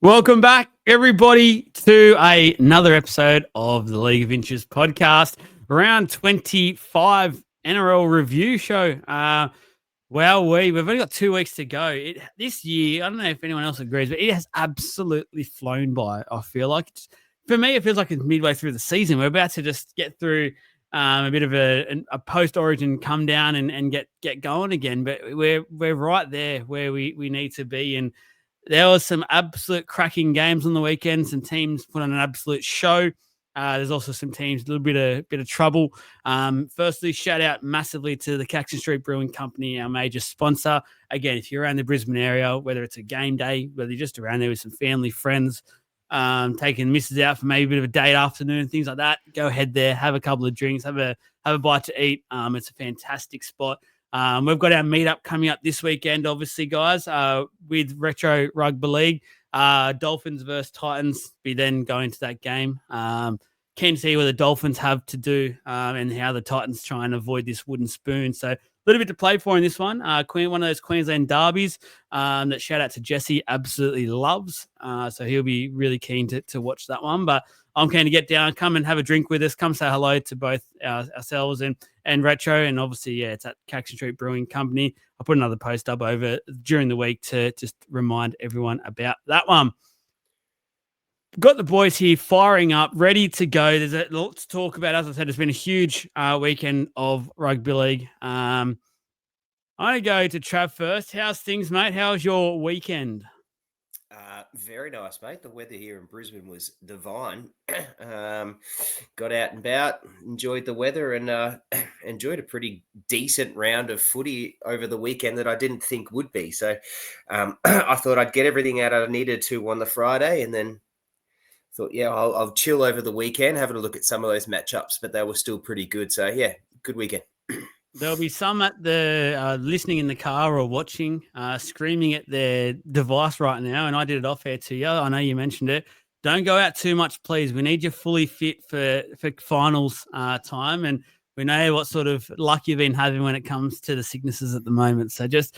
Welcome back, everybody, to another episode of the League of Inches podcast, round 25 NRL review show. We've only got 2 weeks to go. This year, I don't know if anyone else agrees, but it has absolutely flown by. I feel like for me, it feels like it's midway through the season. We're about to just get through a bit of a post-origin come down and get going again. But we're right there where we need to be. And there was some absolute cracking games on the weekend. Some teams put on an absolute show. There's also some teams a little bit of trouble. Firstly, shout out massively to the Caxton Street Brewing Company, our major sponsor. Again, if you're around the Brisbane area, whether it's a game day, whether you're just around there with some family, friends, taking misses out for maybe a bit of a date afternoon, things like that, go ahead there, have a couple of drinks, have a bite to eat. It's a fantastic spot. We've got our meetup coming up this weekend, obviously, guys, with Retro Rugby League. Dolphins versus Titans, be then going to that game. Keen to see what the Dolphins have to do and how the Titans try and avoid this wooden spoon. So a little bit to play for in this one. One of those Queensland derbies that shout out to Jesse absolutely loves. So he'll be really keen to watch that one. But I'm keen to get down, come and have a drink with us, come say hello to both ourselves and Retro. And obviously, it's at Caxton Street Brewing Company. I'll put another post up over during the week to just remind everyone about that one. Got the boys here firing up, ready to go. There's a lot to talk about. As I said, it's been a huge weekend of rugby league. I'm going to go to Trav first. How's things, mate? How's your weekend? Very nice, mate. The weather here in Brisbane was divine. Got out and about, enjoyed the weather, and enjoyed a pretty decent round of footy over the weekend that I didn't think would be. So I thought I'd get everything out I needed to on the Friday, and then thought, I'll chill over the weekend, having a look at some of those matchups, but they were still pretty good. So, good weekend. There'll be some at the listening in the car or watching, screaming at their device right now. And I did it off air to you. I know you mentioned it. Don't go out too much, please. We need you fully fit for finals time. And we know what sort of luck you've been having when it comes to the sicknesses at the moment. So just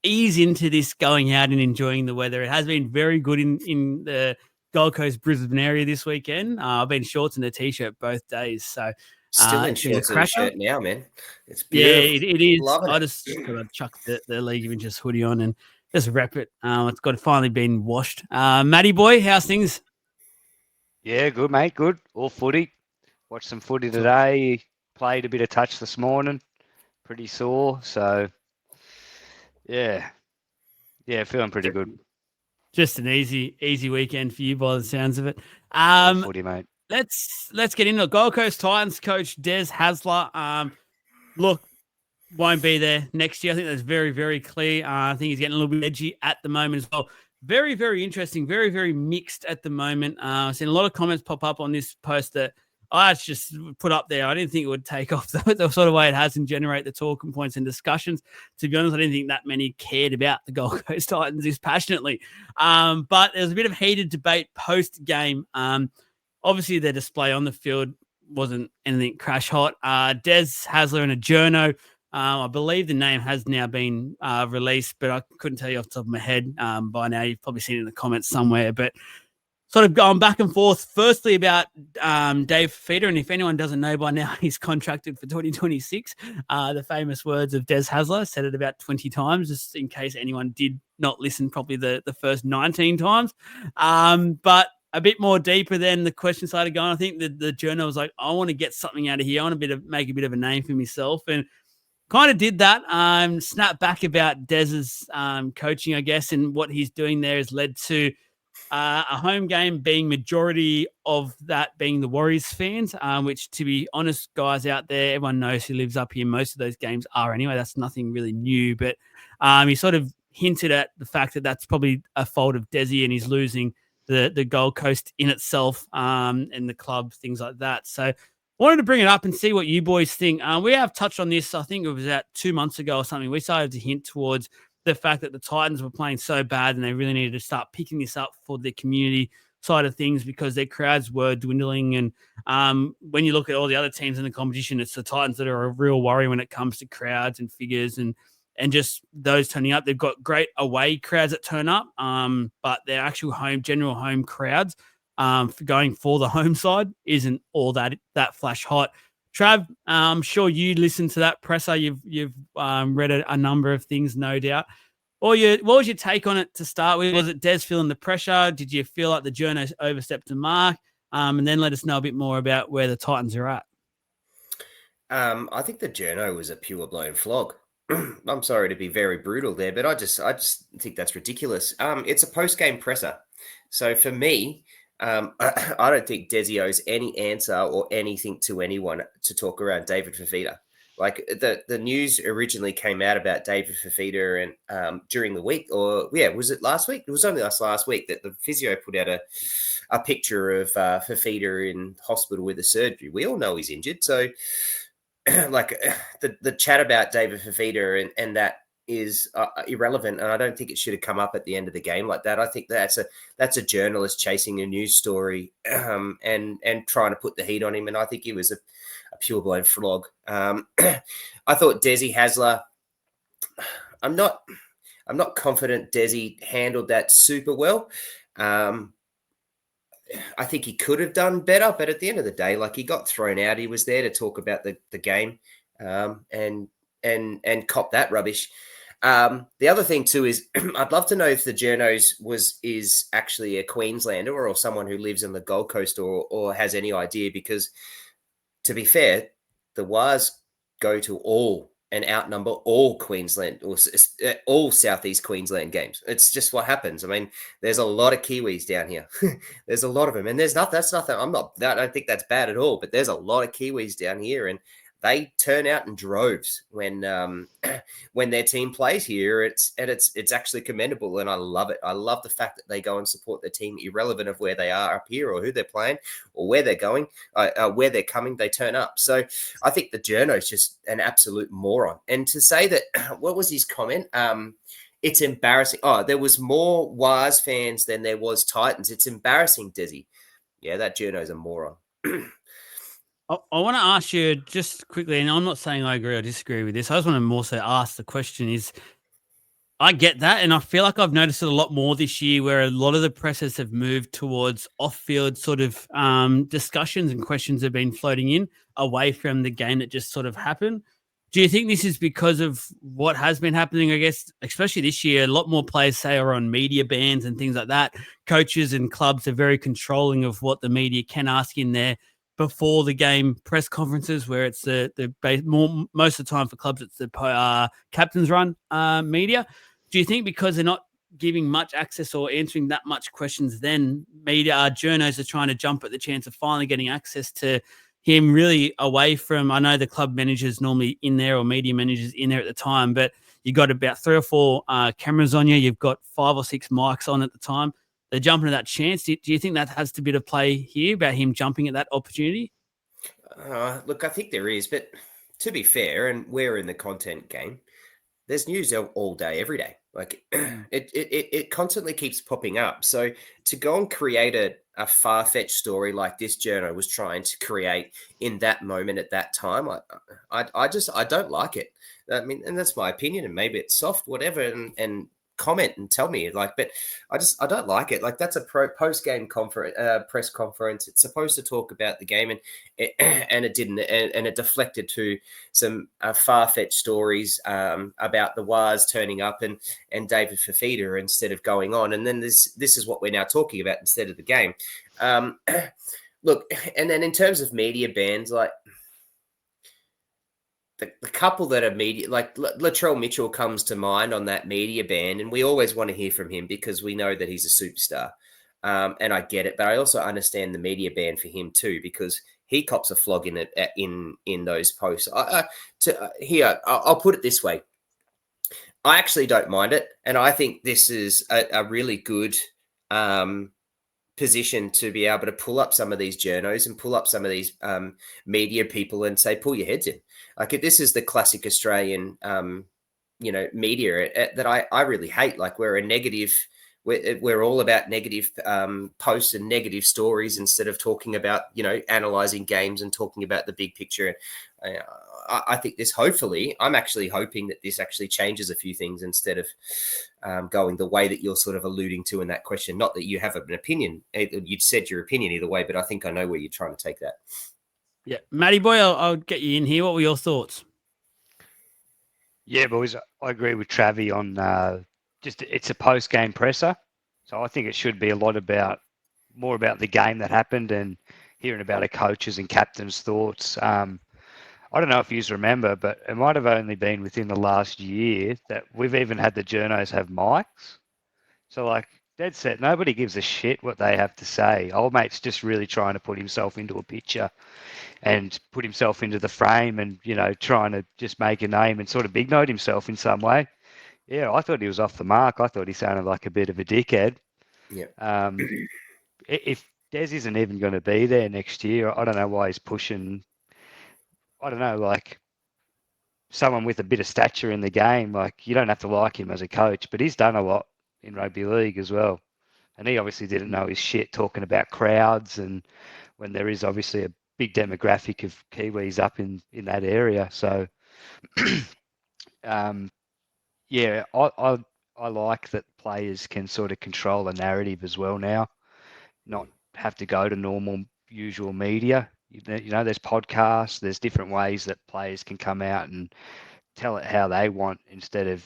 ease into this going out and enjoying the weather. It has been very good in the Gold Coast, Brisbane area this weekend. I've been shorts and a T-shirt both days. So still in shorts and a shirt now, man. It's beautiful. Yeah, it is. Loving I just got to chuck the League of Inches hoodie on and just wrap it. It's got to finally been washed. Matty boy, how's things? Yeah, good, mate. Good. All footy. Watched some footy today. Played a bit of touch this morning. Pretty sore. So, yeah, feeling pretty good. Just an easy weekend for you by the sounds of it. Footy, mate. Let's get into it. Gold Coast Titans coach Des Hasler. Look, won't be there next year. I think that's very, very clear. I think he's getting a little bit edgy at the moment as well. Very, very interesting. Very, very mixed at the moment. I've seen a lot of comments pop up on this post that I just put up there. I didn't think it would take off the sort of way it has and generate the talking points and discussions. To be honest, I didn't think that many cared about the Gold Coast Titans this passionately. But there was a bit of heated debate post-game. Obviously, their display on the field wasn't anything crash hot. Des Hasler and a Journo. I believe the name has now been released, but I couldn't tell you off the top of my head by now. You've probably seen it in the comments somewhere. But sort of going back and forth, firstly about Dave Feeder. And if anyone doesn't know by now, he's contracted for 2026. The famous words of Des Hasler, said it about 20 times, just in case anyone did not listen probably the first 19 times. But a bit more deeper than the question started going. I think the Journo was like, I want to get something out of here. I want to make a bit of a name for myself. And kind of did that. Snap back about Des's coaching, I guess, and what he's doing there has led to a home game being majority of that being the Warriors fans, which, to be honest, guys out there, everyone knows who lives up here. Most of those games are anyway. That's nothing really new. But he sort of hinted at the fact that that's probably a fault of Desi and he's losing the Gold Coast in itself and the club, things like that. So wanted to bring it up and see what you boys think. We have touched on this, I think it was about 2 months ago or something. We started to hint towards the fact that the Titans were playing so bad and they really needed to start picking this up for the community side of things because their crowds were dwindling. And when you look at all the other teams in the competition, it's the Titans that are a real worry when it comes to crowds and figures and and just those turning up. They've got great away crowds that turn up, but their actual general home crowds going for the home side isn't all that flash hot. Trav, I'm sure you listened to that presser. You've read a number of things, no doubt. What was your take on it to start with? Was it Des feeling the pressure? Did you feel like the Journo overstepped the mark? And then let us know a bit more about where the Titans are at. I think the Journo was a pure blown flog. I'm sorry to be very brutal there, but I just think that's ridiculous. It's a post game presser, so for me, I don't think Desi owes any answer or anything to anyone to talk around David Fafita. Like the news originally came out about David Fafita and during the week, was it last week? It was only last week that the physio put out a picture of Fafita in hospital with a surgery. We all know he's injured, so like the chat about David Fafita and that is irrelevant, and I don't think it should have come up at the end of the game like that. I think that's a journalist chasing a news story and trying to put the heat on him, and I think he was a pure blown flog. I thought Desi Hasler. I'm not confident Desi handled that super well. I think he could have done better, but at the end of the day, like, he got thrown out. He was there to talk about the game and cop that rubbish. The other thing too is I'd love to know if the Journos is actually a Queenslander or someone who lives in the Gold Coast or has any idea, because to be fair, the Wars go to all and outnumber all Queensland or all Southeast Queensland games. It's just what happens. I mean, there's a lot of Kiwis down here. There's a lot of them, and that's nothing. I don't think that's bad at all. But there's a lot of Kiwis down here, and they turn out in droves when their team plays here. It's actually commendable, and I love it. I love the fact that they go and support their team, irrelevant of where they are up here or who they're playing or where they're going, where they're coming. They turn up. So I think the Journo is just an absolute moron. And to say that, what was his comment? It's embarrassing. Oh, there was more Wars fans than there was Titans. It's embarrassing, Desi. Yeah, that Journo is a moron. I want to ask you just quickly, and I'm not saying I agree or disagree with this. I just want to more so ask the question is, I get that, and I feel like I've noticed it a lot more this year where a lot of the pressers have moved towards off-field sort of discussions and questions have been floating in away from the game that just sort of happened. Do you think this is because of what has been happening, I guess, especially this year? A lot more players, say, are on media bans and things like that. Coaches and clubs are very controlling of what the media can ask in there before the game press conferences, where it's most of the time for clubs, it's the captain's run media. Do you think because they're not giving much access or answering that much questions, then media journos are trying to jump at the chance of finally getting access to him really away from, I know the club managers normally in there or media managers in there at the time, but you got about 3 or 4 cameras on you. You've got 5 or 6 mics on at the time. They're jumping at that chance. Do you think that has a bit of play here about him jumping at that opportunity? Look, I think there is, but to be fair, and we're in the content game, there's news all day, every day. Like it constantly keeps popping up. So to go and create a far-fetched story like this Journo was trying to create in that moment at that time, I don't like it. I mean, and that's my opinion, and maybe it's soft, whatever, and comment and tell me, like, but I don't like it. Like, that's a post-game press conference. It's supposed to talk about the game, and it didn't, and it deflected to some far-fetched stories about the Wars turning up and David Fafita instead of going on, and then this is what we're now talking about instead of the game. Look, and then in terms of media bans, like, the couple that are media, like Latrell Mitchell comes to mind on that media ban, and we always want to hear from him because we know that he's a superstar, and I get it, but I also understand the media ban for him too, because he cops a flog in those posts. I'll put it this way: I actually don't mind it, and I think this is a really good position to be able to pull up some of these journos and pull up some of these media people and say, pull your heads in. Like, this is the classic Australian, media that I really hate. Like, we're a negative we're all about negative posts and negative stories instead of talking about, analyzing games and talking about the big picture. I think this, hopefully, I'm actually hoping that this actually changes a few things instead of going the way that you're sort of alluding to in that question. Not that you have an opinion, you'd said your opinion either way, but I think I know where you're trying to take that. Yeah, Matty boy, I'll get you in here. What were your thoughts? Yeah, boys, I agree with Travi on just it's a post-game presser. So I think it should be a lot more about the game that happened and hearing about a coach's and captain's thoughts. I don't know if you remember, but it might have only been within the last year that we've even had the journos have mics. So, like, dead set, nobody gives a shit what they have to say. Old mate's just really trying to put himself into a picture and put himself into the frame and, trying to just make a name and sort of big note himself in some way. Yeah, I thought he was off the mark. I thought he sounded like a bit of a dickhead. Yeah. If Des isn't even going to be there next year, I don't know why he's pushing. I don't know, like someone with a bit of stature in the game. Like, you don't have to like him as a coach, but he's done a lot in rugby league as well. And he obviously didn't know his shit talking about crowds and when there is obviously a big demographic of Kiwis up in that area. So, yeah, I like that players can sort of control the narrative as well now, not have to go to normal, usual media. There's podcasts, there's different ways that players can come out and tell it how they want instead of,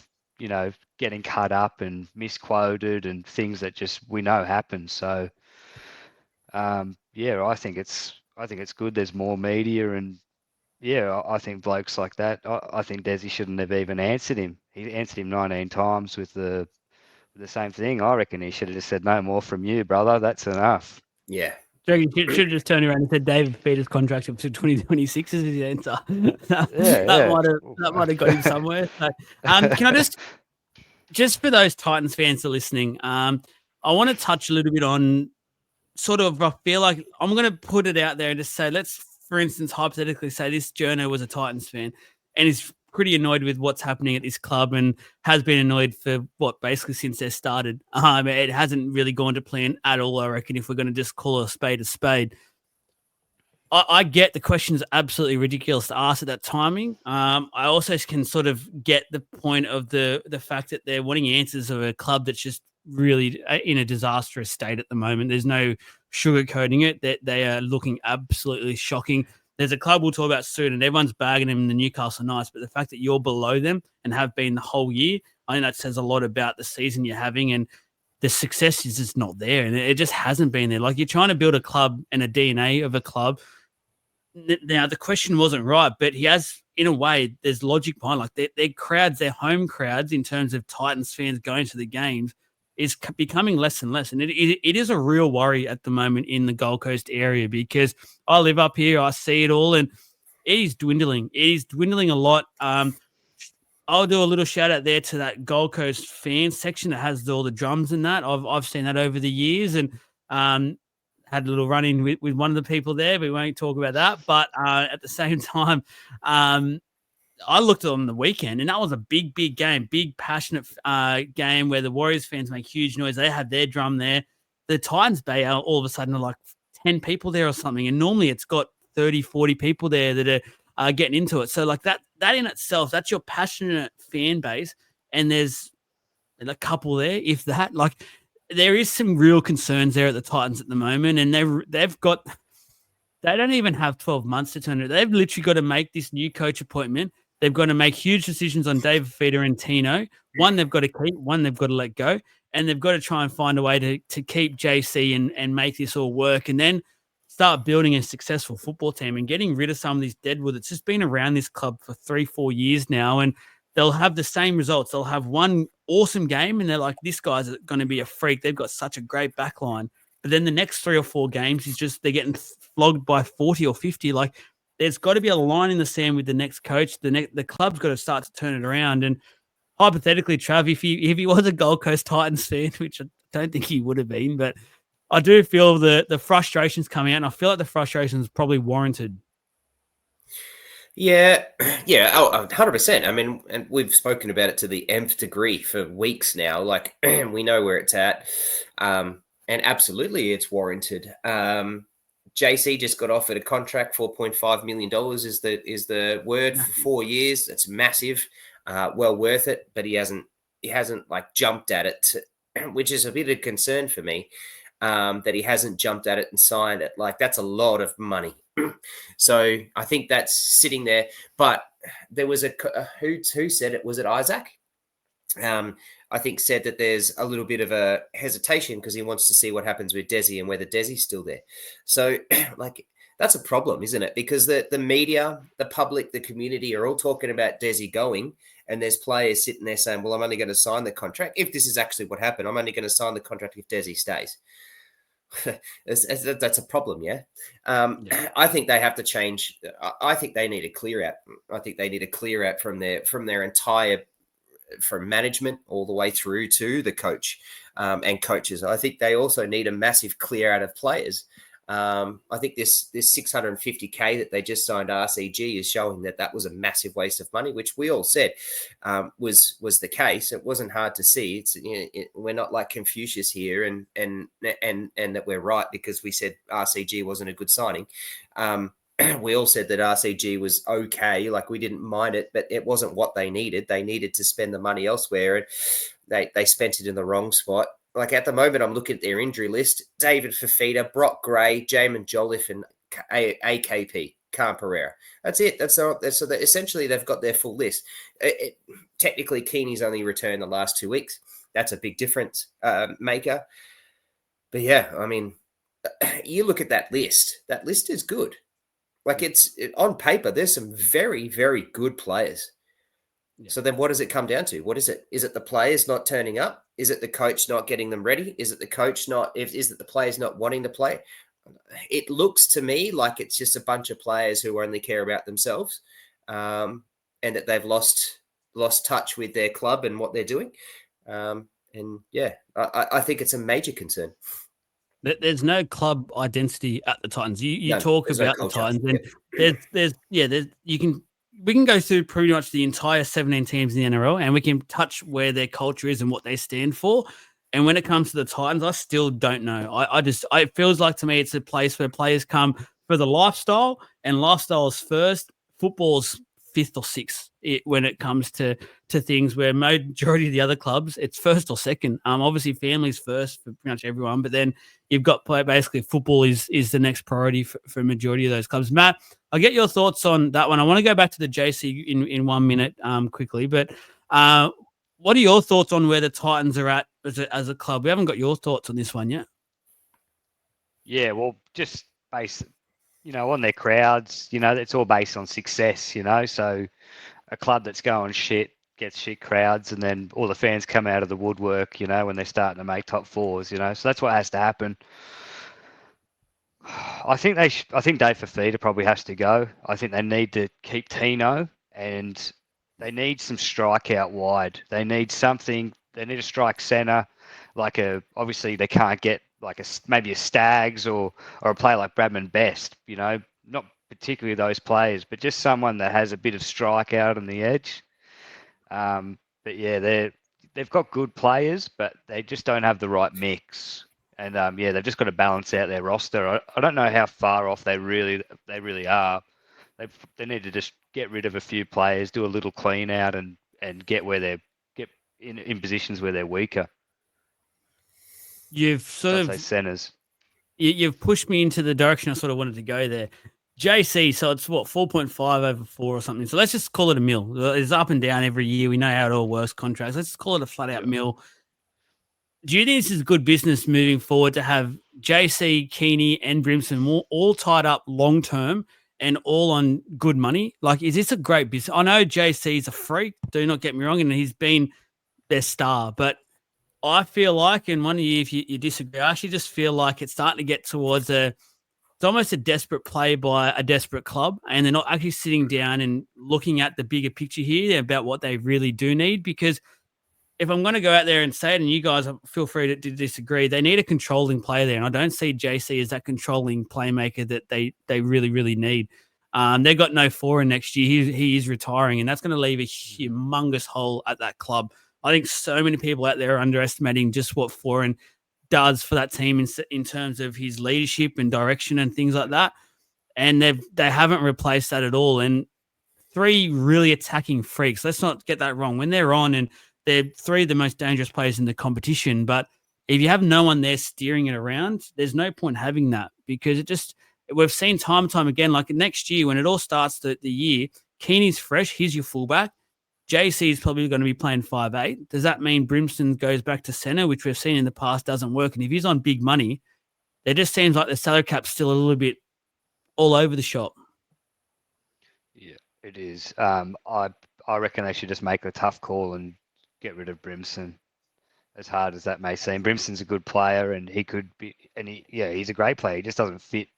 getting cut up and misquoted and things that just we know happen. So, yeah, I think it's good. There's more media, and yeah, I think blokes like that. I think Desi shouldn't have even answered him. He answered him 19 times with the same thing. I reckon he should have just said, "No more from you, brother. That's enough." Yeah. Do you reckon you should have just turned around and said David Feeder's contract up to 2026 is his answer? That might have got him somewhere. So, can I just for those Titans fans that are listening, I want to touch a little bit on sort of, I feel like I'm going to put it out there and just say, let's, for instance, hypothetically say this Journo was a Titans fan and is pretty annoyed with what's happening at this club and has been annoyed for basically since they started. It hasn't really gone to plan at all, I reckon, if we're going to just call a spade a spade. I get the question is absolutely ridiculous to ask at that timing. I also can sort of get the point of the fact that they're wanting answers of a club that's just really in a disastrous state at the moment. There's no sugarcoating it. That they are looking absolutely shocking. There's a club we'll talk about soon, and everyone's bagging them in the Newcastle Knights, but the fact that you're below them and have been the whole year, I think that says a lot about the season you're having, and the success is just not there, and it just hasn't been there. Like, you're trying to build a club and a DNA of a club. Now, the question wasn't right, but he has, in a way, there's logic behind, like, their crowds, their home crowds, in terms of Titans fans going to the games, is becoming less and less. And it is a real worry at the moment in the Gold Coast area, because I live up here, I see it all, and it is dwindling. It is dwindling a lot. I'll do a little shout out there to that Gold Coast fan section that has all the drums and that. I've seen that over the years, and had a little run in with one of the people there. We won't talk about that. But at the same time, I looked on the weekend, and that was a big, big game, big, passionate game where the Warriors fans make huge noise. They had their drum there. The Titans Bay all of a sudden are like 10 people there or something. And normally it's got 30, 40 people there that are getting into it. So like that in itself, that's your passionate fan base. And there's a couple there, if that. Like, there is some real concerns there at the Titans at the moment. And they don't even have 12 months to turn it. They've literally got to make this new coach appointment. They've got to make huge decisions on David Feeder and Tino. One they've got to keep, one they've got to let go. And they've got to try and find a way to keep JC and make this all work. And then start building a successful football team and getting rid of some of these deadwood that's just been around this club for 3-4 years now. And they'll have the same results. They'll have one awesome game and they're like, this guy's going to be a freak. They've got such a great back line. But then the next 3 or 4 games is just they're getting flogged by 40 or 50. Like, there's got to be a line in the sand with the next coach. The club's got to start to turn it around. And hypothetically, Trav, if he was a Gold Coast Titans fan, which I don't think he would have been, but I do feel the frustrations coming out, and I feel like the frustrations probably warranted. Yeah, yeah, 100%. I mean, and we've spoken about it to the nth degree for weeks now. Like, we know where it's at, and absolutely, it's warranted. JC just got offered a contract, $4.5 million is the word for 4 years. That's massive, well worth it. But he hasn't like jumped at it, which is a bit of concern for me. That he hasn't jumped at it and signed it. Like, that's a lot of money. So I think that's sitting there. But there was who said it? Was it Isaac? I think said that there's a little bit of a hesitation because he wants to see what happens with Desi and whether Desi's still there. So like, that's a problem, isn't it? Because the media, the public, the community are all talking about Desi going, and there's players sitting there saying, well, I'm only going to sign the contract. If this is actually what happened, I'm only going to sign the contract if Desi stays. That's a problem, yeah. I think they have to change. I think they need a clear out. I think they need a clear out from their entire, from management all the way through to the coach and coaches. I think they also need a massive clear out of players. I think this 650K that they just signed RCG is showing that was a massive waste of money, which we all said was the case. It wasn't hard to see. It's we're not like Confucius here, and that we're right because we said RCG wasn't a good signing. We all said that RCG was okay, like we didn't mind it, but it wasn't what they needed. They needed to spend the money elsewhere, and they spent it in the wrong spot. Like, at the moment, I'm looking at their injury list: David Fafita, Brock Gray, Jamin Jolliffe, and AKP, Khan Pereira. That's it. So essentially they've got their full list. Technically, Keeney's only returned the last 2 weeks. That's a big difference maker. But yeah, I mean, you look at that list. That list is good. Like, on paper, there's some very, very good players. Yeah. So then what does it come down to? What is it? Is it the players not turning up? Is it the coach not getting them ready? Is it the coach is it the players not wanting to play? It looks to me like it's just a bunch of players who only care about themselves, and that they've lost touch with their club and what they're doing. And yeah, I think it's a major concern. There's no club identity at the Titans. You talk about the Titans, and we can go through pretty much the entire 17 teams in the NRL, and we can touch where their culture is and what they stand for. And when it comes to the Titans, I still don't know. It feels like to me it's a place where players come for the lifestyle, and lifestyle is first. Football's fifth or sixth when it comes to things, where majority of the other clubs, it's first or second. Obviously family's first for pretty much everyone, but then you've got basically football is the next priority for a majority of those clubs. Matt, I'll get your thoughts on that one. I want to go back to the JC in 1 minute quickly, but what are your thoughts on where the Titans are at as a club? We haven't got your thoughts on this one yet. Yeah, well, just based, on their crowds, it's all based on success, so a club that's going shit gets shit crowds, and then all the fans come out of the woodwork, when they're starting to make top fours, so that's what has to happen. I think Dave Fafita probably has to go. I think they need to keep Tino, and they need some strike out wide. They need something. They need a strike centre, obviously they can't get maybe a Stags or a player like Bradman Best, not particularly those players, but just someone that has a bit of strike out on the edge. But yeah, they've got good players, but they just don't have the right mix. And they've just got to balance out their roster. I don't know how far off they really are. They need to just get rid of a few players, do a little clean out, and get in positions where they're weaker. You've centers. You've pushed me into the direction I sort of wanted to go there. JC, so it's 4.5 over 4 or something. So let's just call it a mil. It's up and down every year. We know how it all works, contracts. Let's just call it a flat out mil. Do you think this is good business moving forward to have JC, Keeney, and Brimson all tied up long term and all on good money? Like, is this a great business? I know JC is a freak, do not get me wrong, and he's been their star, but I feel like, and one of you, if you disagree, I actually just feel like it's starting to get towards it's almost a desperate play by a desperate club, and they're not actually sitting down and looking at the bigger picture here about what they really do need. Because if I'm going to go out there and say it, and you guys feel free to disagree, they need a controlling player there, and I don't see JC as that controlling playmaker that they really, really need. They've got no foreign next year. He is retiring, and that's going to leave a humongous hole at that club. I think so many people out there are underestimating just what foreign does for that team in terms of his leadership and direction and things like that. And they haven't replaced that at all. And three really attacking freaks. Let's not get that wrong. When they're on, and they're three of the most dangerous players in the competition, but if you have no one there steering it around, there's no point having that, because we've seen time and time again, like next year when it all starts the year, Keeney's fresh, he's your fullback. JC is probably going to be playing 5'8". Does that mean Brimson goes back to centre, which we've seen in the past doesn't work? And if he's on big money, it just seems like the salary cap's still a little bit all over the shop. Yeah, it is. I reckon they should just make a tough call and get rid of Brimson. As hard as that may seem, Brimson's a good player, and he could be, and he's a great player. He just doesn't fit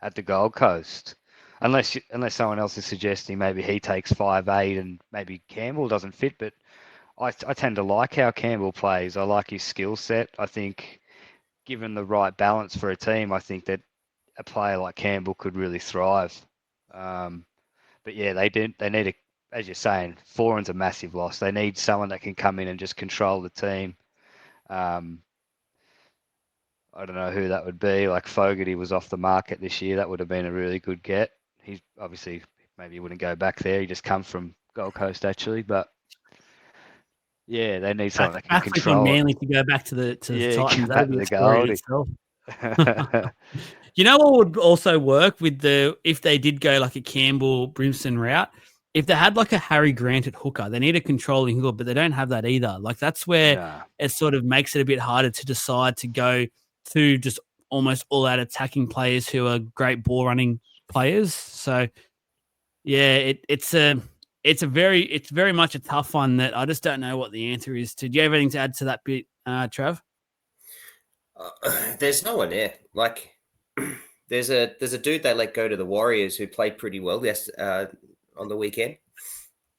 at the Gold Coast, unless someone else is suggesting maybe he takes 5'8", and maybe Campbell doesn't fit. But I tend to like how Campbell plays. I like his skill set. I think, given the right balance for a team, I think that a player like Campbell could really thrive. But yeah, they need a, as you're saying, foreign's a massive loss. They need someone that can come in and just control the team. I don't know who that would be. Like Fogarty was off the market this year. That would have been a really good get. He's obviously, maybe he wouldn't go back there. He just come from Gold Coast actually, but yeah, they need someone that can control Manly to go back to the Titans. That'd be a story in itself. it. You know what would also work with if they did go like a Campbell Brimson route? If they had like a Harry Grant at hooker, they need a controlling hooker, but they don't have that either. Like that's where it sort of makes it a bit harder to decide to go to just almost all out attacking players who are great ball running players. So yeah, it's very much a tough one that I just don't know what the answer is to. Do you have anything to add to that bit, Trav? There's no one there. Like there's a dude they let go to the Warriors who played pretty well on the weekend,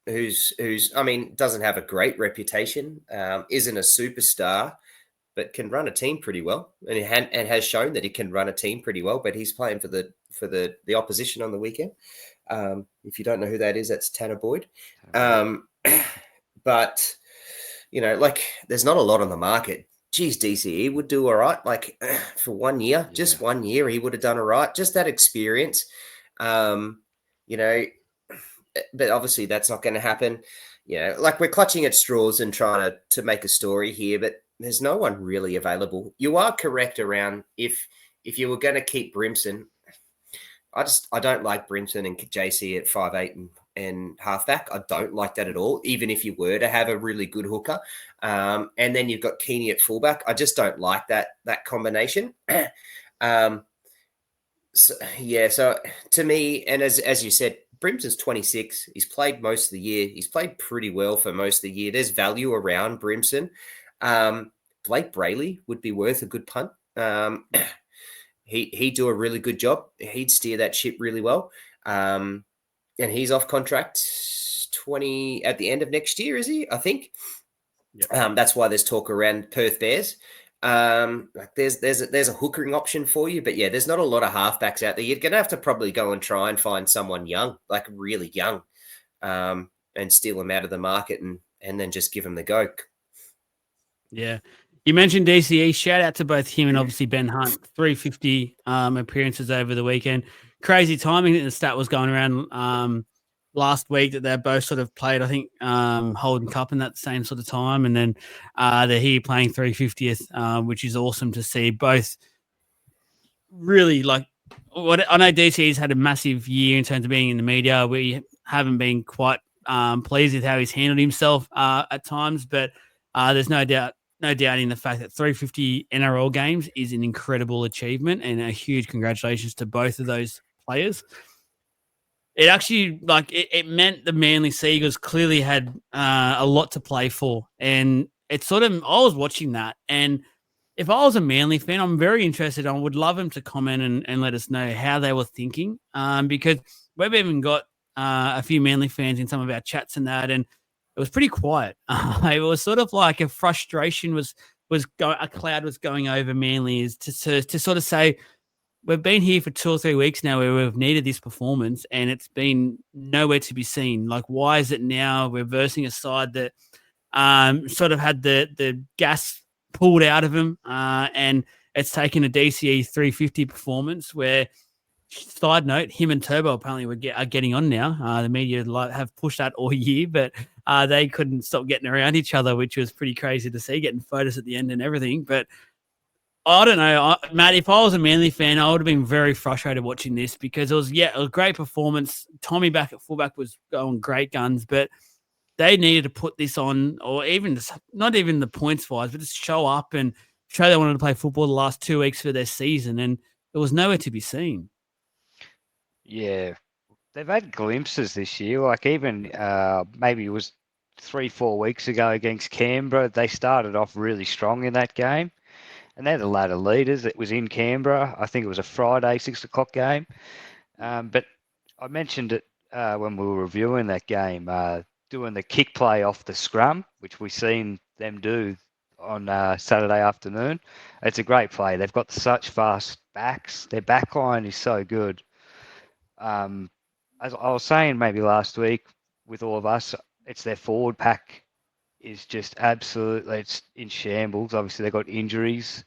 who's I mean, doesn't have a great reputation, isn't a superstar, but can run a team pretty well, and has shown that he can run a team pretty well. But he's playing for the opposition on the weekend. If you don't know who that is, that's Tanner Boyd. But like there's not a lot on the market. Geez, DCE would do all right. Like for 1 year, just 1 year, he would have done all right. Just that experience, but obviously that's not going to happen. Like we're clutching at straws and trying to make a story here, but there's no one really available. You are correct around if you were going to keep Brimson. I don't like Brimson and JC at 5'8" and halfback. I don't like that at all, even if you were to have a really good hooker. And then you've got Keeney at fullback. I just don't like that combination. So to me, and as you said, Brimson's 26. He's played most of the year. He's played pretty well for most of the year. There's value around Brimson. Blake Brayley would be worth a good punt. He'd do a really good job. He'd steer that ship really well. And he's off contract 20 at the end of next year, is he? I think. Yep. That's why there's talk around Perth Bears. Like there's a hookering option for you, but yeah, there's not a lot of halfbacks out there. You're gonna have to probably go and try and find someone young, like really young, and steal them out of the market and then just give them the go. Yeah. You mentioned DCE. Shout out to both him and obviously Ben Hunt. 350 appearances over the weekend. Crazy timing. The stat was going around last week that they both sort of played, I think, Holden Cup in that same sort of time. And then they're here playing 350th, which is awesome to see. Both really like what I know DCE's had a massive year in terms of being in the media. We haven't been quite pleased with how he's handled himself at times, but there's no doubting the fact that 350 NRL games is an incredible achievement and a huge congratulations to both of those players. It actually, it meant the Manly Seagulls clearly had a lot to play for. And it's I was watching that. And if I was a Manly fan, I'm very interested. I would love him to comment and let us know how they were thinking. Because we've even got a few Manly fans in some of our chats and that. And it was pretty quiet. It was sort of like a frustration a cloud was going over Manly, is to sort of say, we've been here for 2 or 3 weeks now where we've needed this performance and it's been nowhere to be seen. Like, why is it now we're versing a side that sort of had the gas pulled out of him, and it's taken a DCE 350 performance where, side note, him and Turbo apparently are getting on now. The media have pushed that all year, but they couldn't stop getting around each other, which was pretty crazy to see, getting photos at the end and everything. But I don't know, Matt, if I was a Manly fan, I would have been very frustrated watching this because it was a great performance. Tommy back at fullback was going great guns, but they needed to put this on, or even not even the points wise, but just show up and show they wanted to play football the last 2 weeks for their season, and it was nowhere to be seen. Yeah, they've had glimpses this year. Like even maybe it was 3-4 weeks ago against Canberra, they started off really strong in that game. And they're the ladder leaders. It was in Canberra. I think it was a Friday 6 o'clock game. But I mentioned it when we were reviewing that game, doing the kick play off the scrum, which we've seen them do on Saturday afternoon. It's a great play. They've got such fast backs. Their back line is so good. As I was saying maybe last week with all of us, it's their forward pack is just absolutely, it's in shambles. Obviously, they've got injuries,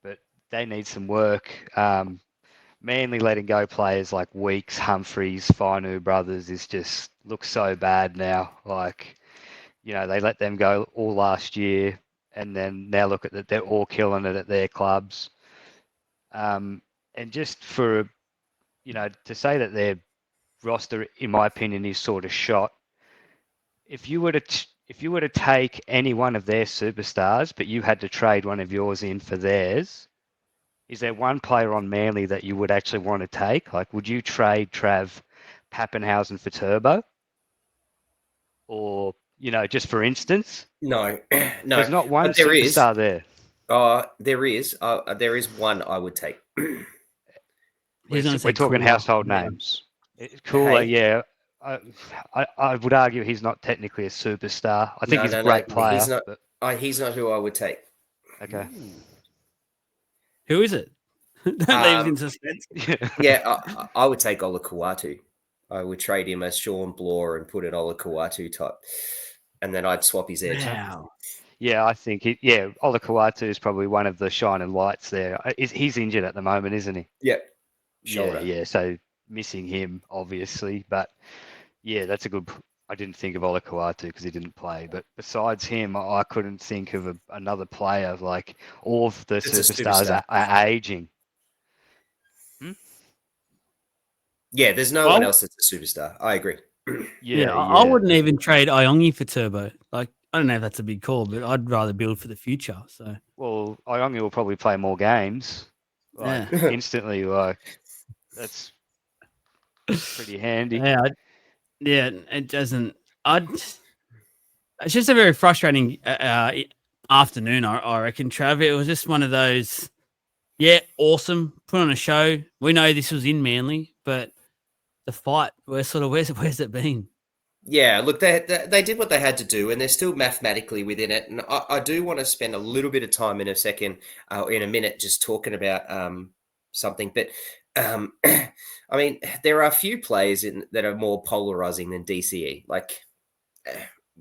but they need some work. Manly letting go players like Weeks, Humphreys, Fainu brothers is just looks so bad now. Like, they let them go all last year, and then now look at that, they're all killing it at their clubs. And just for, to say that their roster, in my opinion, is sort of shot. If you were to take any one of their superstars, but you had to trade one of yours in for theirs, is there one player on Manly that you would actually want to take? Like, would you trade Trav Pappenhausen for Turbo? Or, just for instance? No, no. There's not one But there is. superstar there. There is one I would take. We're talking household names. Cooler, Hey. yeah. I would argue he's not technically a superstar. I think he's a great player. He's not. He's not who I would take. Okay. Who is it? Don't leave us in suspense. Yeah, I would take Ola Kawatu. I would trade him as Sean Bloor and put an Ola Kawatu type, and then I'd swap his edge. Wow. Yeah, I think Ola Kawatu is probably one of the shining lights there. He's injured at the moment, isn't he? Yep. Shoulder. Yeah. So missing him, obviously. But yeah, that's a good. I didn't think of Ola Kawatu because he didn't play. But besides him, I couldn't think of another player. Like all of the superstars are aging. Yeah, there's no one else that's a superstar. I agree. I wouldn't even trade Iongi for Turbo. Like, I don't know if that's a big call, but I'd rather build for the future. So, well, Iongi will probably play more games, instantly. Like, that's pretty handy. Yeah, it doesn't. It's just a very frustrating afternoon. I reckon, Trav. It was just one of those. Yeah, awesome. Put on a show. We know this was in Manly, but the fight, where's it been? Yeah, look, they did what they had to do, and they're still mathematically within it. And I do want to spend a little bit of time in a minute, just talking about something. But I mean, there are a few players that are more polarizing than DCE. Like,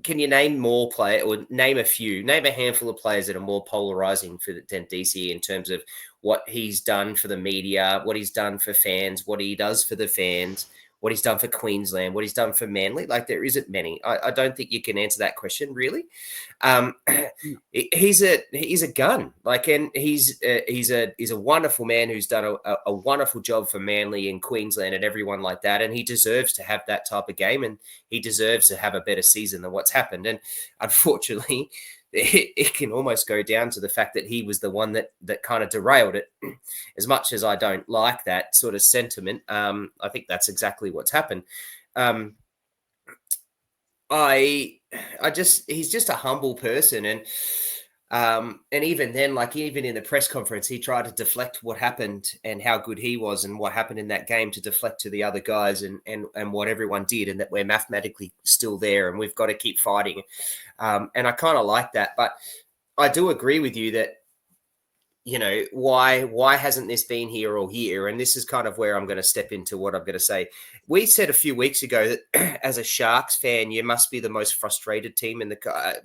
can you name more players, or name a handful of players that are more polarizing than DCE in terms of what he's done for the media, what he's done for fans, what he does for the fans, what he's done for Queensland, what he's done for Manly? Like, there isn't many. I don't think you can answer that question, really. He's a gun. Like, and he's a wonderful man who's done a wonderful job for Manly and Queensland and everyone like that. And he deserves to have that type of game, and he deserves to have a better season than what's happened. And unfortunately, it can almost go down to the fact that he was the one that kind of derailed it. As much as I don't like that sort of sentiment, I think that's exactly what's happened. He's just a humble person, and even then, like, even in the press conference, he tried to deflect what happened and how good he was and what happened in that game, to deflect to the other guys and what everyone did, and that we're mathematically still there and we've got to keep fighting. And I kind of like that, but I do agree with you that why hasn't this been here all year? And this is kind of where I'm going to step into what I'm going to say. We said a few weeks ago that as a Sharks fan, you must be the most frustrated team in the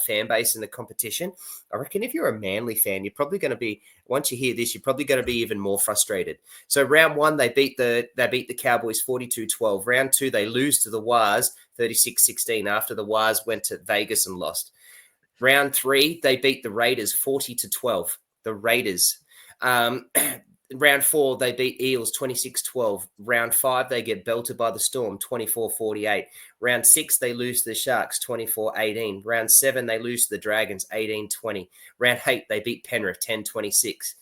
fan base in the competition. I reckon if you're a Manly fan, you're probably going to be, once you hear this, you're probably going to be even more frustrated. So round one, they beat the Cowboys 42-12. Round two, they lose to the Wars 36-16 after the Wars went to Vegas and lost. Round three, they beat the Raiders 40-12. The Raiders. Round four, they beat Eels 26-12. Round five, they get belted by the Storm 24-48. Round six, they lose to the Sharks 24-18. Round seven, they lose to the Dragons 18-20. Round eight, they beat Penrith 10-26.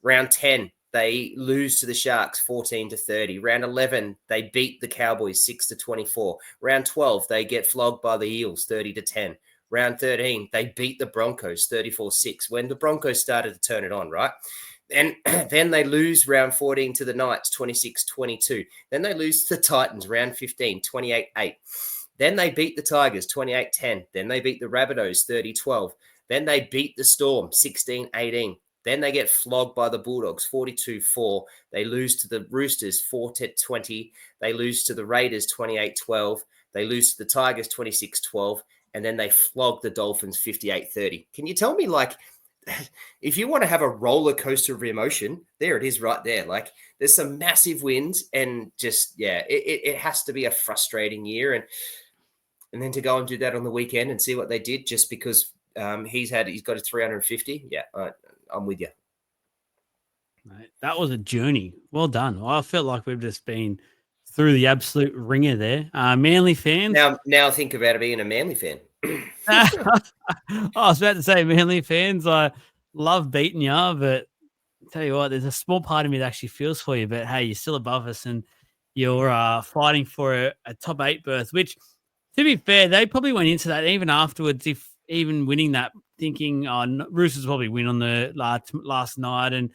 Round 10, they lose to the Sharks 14-30. Round 11, they beat the Cowboys 6-24. Round 12, they get flogged by the Eels 30-10. Round 13, they beat the Broncos 34-6 when the Broncos started to turn it on, right? And then they lose round 14 to the Knights 26-22. Then they lose to the Titans round 15, 28-8. Then they beat the Tigers 28-10. Then they beat the Rabbitohs 30-12. Then they beat the Storm 16-18. Then they get flogged by the Bulldogs 42-4. They lose to the Roosters 4-20. They lose to the Raiders 28-12. They lose to the Tigers 26-12. And then they flog the Dolphins 58-30. Can you tell me, like, if you want to have a roller coaster of emotion, there it is right there. Like, there's some massive wins and just, it has to be a frustrating year. And then to go and do that on the weekend and see what they did just because he's got a 350. Yeah, I'm with you. Mate, that was a journey. Well done. I felt like we've just been through the absolute ringer there. Manly fans. Now think about being a Manly fan. I was about to say, Manly fans, I love beating you, but tell you what, there's a small part of me that actually feels for you. But hey, you're still above us, and you're fighting for a top 8 berth. Which, to be fair, they probably went into that even afterwards, if even winning that, thinking, Roosters probably win on the last night, and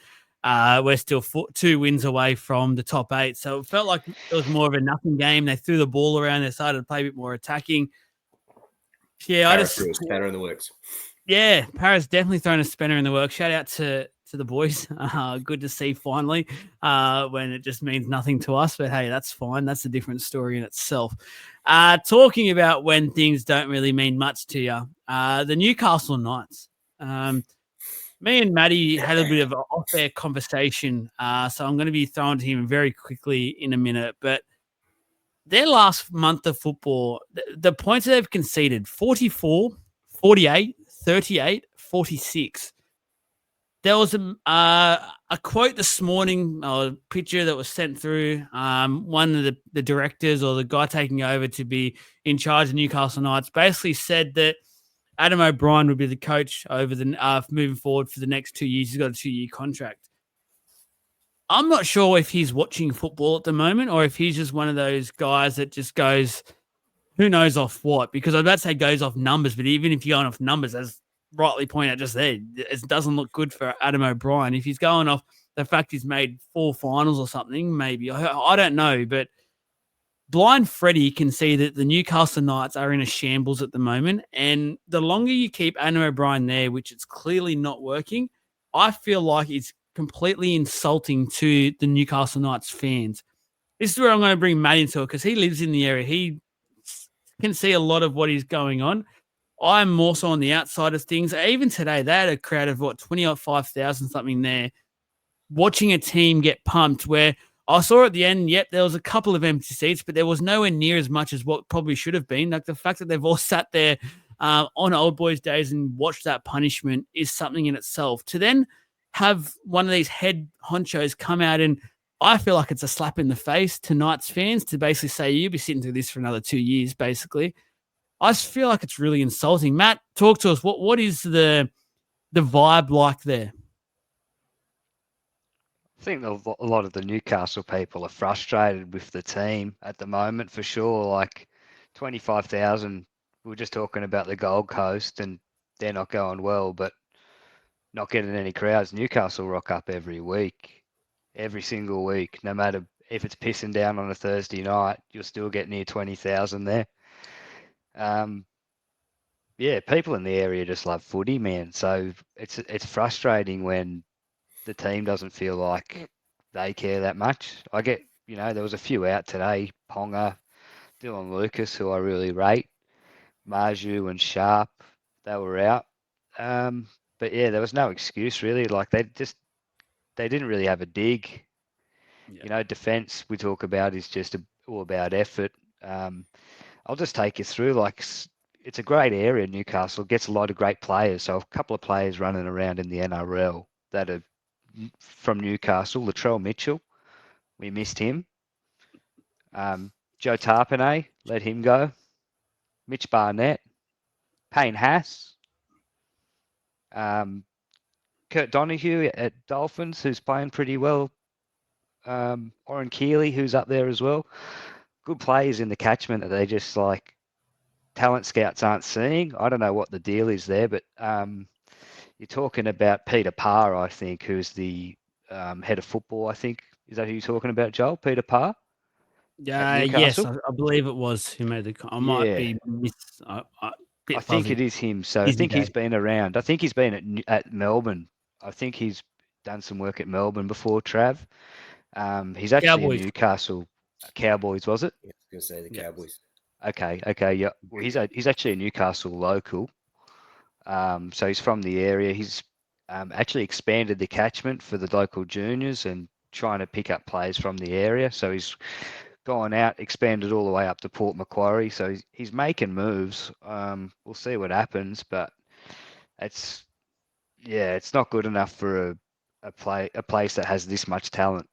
we're still 2 wins away from the top 8. So it felt like it was more of a nothing game. They threw the ball around. They started to play a bit more attacking. Yeah, Paris threw a spanner in the works. Yeah, Paris definitely thrown a spanner in the works. Shout out to the boys. Good to see finally when it just means nothing to us. But hey, that's fine. That's a different story in itself. Talking about when things don't really mean much to you, the Newcastle Knights. Me and Maddie had a bit of an off-air conversation, so I'm going to be throwing to him very quickly in a minute. But their last month of football, the points they've conceded, 44, 48, 38, 46. There was a quote this morning, or a picture that was sent through. One of the directors or the guy taking over to be in charge of Newcastle Knights basically said that Adam O'Brien would be the coach over the moving forward for the next 2 years. He's got a 2-year contract. I'm not sure if he's watching football at the moment or if he's just one of those guys that just goes, who knows off what? Because I was about to say goes off numbers, but even if you're going off numbers, as rightly pointed out just there, it doesn't look good for Adam O'Brien. If he's going off the fact he's made 4 finals or something, maybe. I don't know, but blind Freddie can see that the Newcastle Knights are in a shambles at the moment. And the longer you keep Adam O'Brien there, which it's clearly not working, I feel like it's completely insulting to the Newcastle Knights fans. This is where I'm going to bring Matt into it because he lives in the area. He can see a lot of what is going on. I'm more so on the outside of things. Even today, they had a crowd of 25,000 something there watching a team get pumped where I saw at the end, there was a couple of empty seats, but there was nowhere near as much as what probably should have been. Like the fact that they've all sat there on Old Boys Days and watched that punishment is something in itself. To then have one of these head honchos come out and I feel like it's a slap in the face to Knights fans to basically say, you'll be sitting through this for another 2 years, basically. I just feel like it's really insulting. Matt, talk to us. What is the vibe like there? I think a lot of the Newcastle people are frustrated with the team at the moment, for sure. Like 25,000, we were just talking about the Gold Coast and they're not going well, but not getting any crowds. Newcastle rock up every week, every single week, no matter if it's pissing down on a Thursday night, you'll still get near 20,000 there. People in the area just love footy, man. So it's frustrating when the team doesn't feel like they care that much. I get, there was a few out today. Ponga, Dylan Lucas, who I really rate, Marju and Sharp, they were out. But yeah, there was no excuse really. Like they didn't really have a dig. Yeah. Defense we talk about is just all about effort. I'll just take you through. Like it's a great area. Newcastle gets a lot of great players. So a couple of players running around in the NRL that are from Newcastle. Latrell Mitchell, we missed him. Joe Tarpanay, let him go. Mitch Barnett, Payne Haas, Kurt Donahue at Dolphins, who's playing pretty well. Oren Keeley, who's up there as well. Good players in the catchment that they just like talent scouts aren't seeing. I don't know what the deal is there, but you're talking about Peter Parr, I think, who's the head of football, I think. Is that who you're talking about, Joel? Peter Parr? At Yes, Newcastle? I believe it was who made the. I might Yeah. be bit I think fuzzy. it is him. So I Easy think he's day. been around. I think he's been at Melbourne. I think he's done some work at Melbourne before, Trav. He's actually a Cowboys. Newcastle Cowboys, was it? I was going to say the Yeah. Cowboys. Okay, yeah. Well, he's actually a Newcastle local. So he's from the area. He's actually expanded the catchment for the local juniors and trying to pick up players from the area. So he's gone out, expanded all the way up to Port Macquarie. So he's making moves. We'll see what happens, but it's not good enough for a place that has this much talent.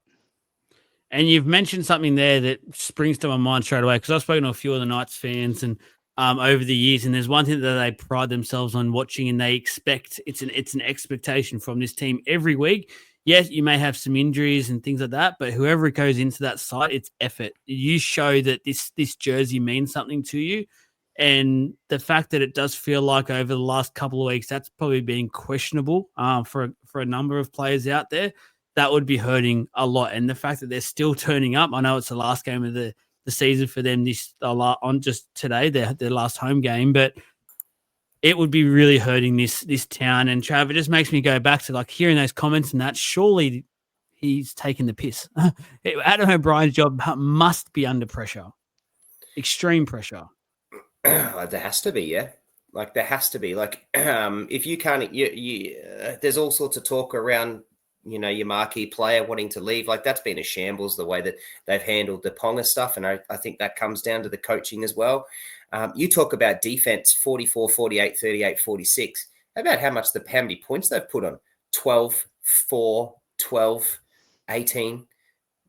And you've mentioned something there that springs to my mind straight away because I've spoken to a few of the Knights fans and over the years, and there's one thing that they pride themselves on watching, and they expect it's an expectation from this team every week. Yes, you may have some injuries and things like that, but whoever goes into that site, it's effort. You show that this jersey means something to you, and the fact that it does feel like over the last couple of weeks that's probably been questionable for a number of players out there. That would be hurting a lot. And the fact that they're still turning up, I know it's the last game of the season for them on just today, their last home game, but it would be really hurting this town. And Trav, it just makes me go back to like hearing those comments and that surely he's taking the piss. Adam O'Brien's job must be under pressure, extreme pressure. There has to be, yeah. Like there has to be. Like if you can't, there's all sorts of talk around your marquee player wanting to leave. Like that's been a shambles the way that they've handled the Ponga stuff. And I think that comes down to the coaching as well. You talk about defense, 44, 48, 38, 46. How about how many points they've put on? 12, 4, 12, 18.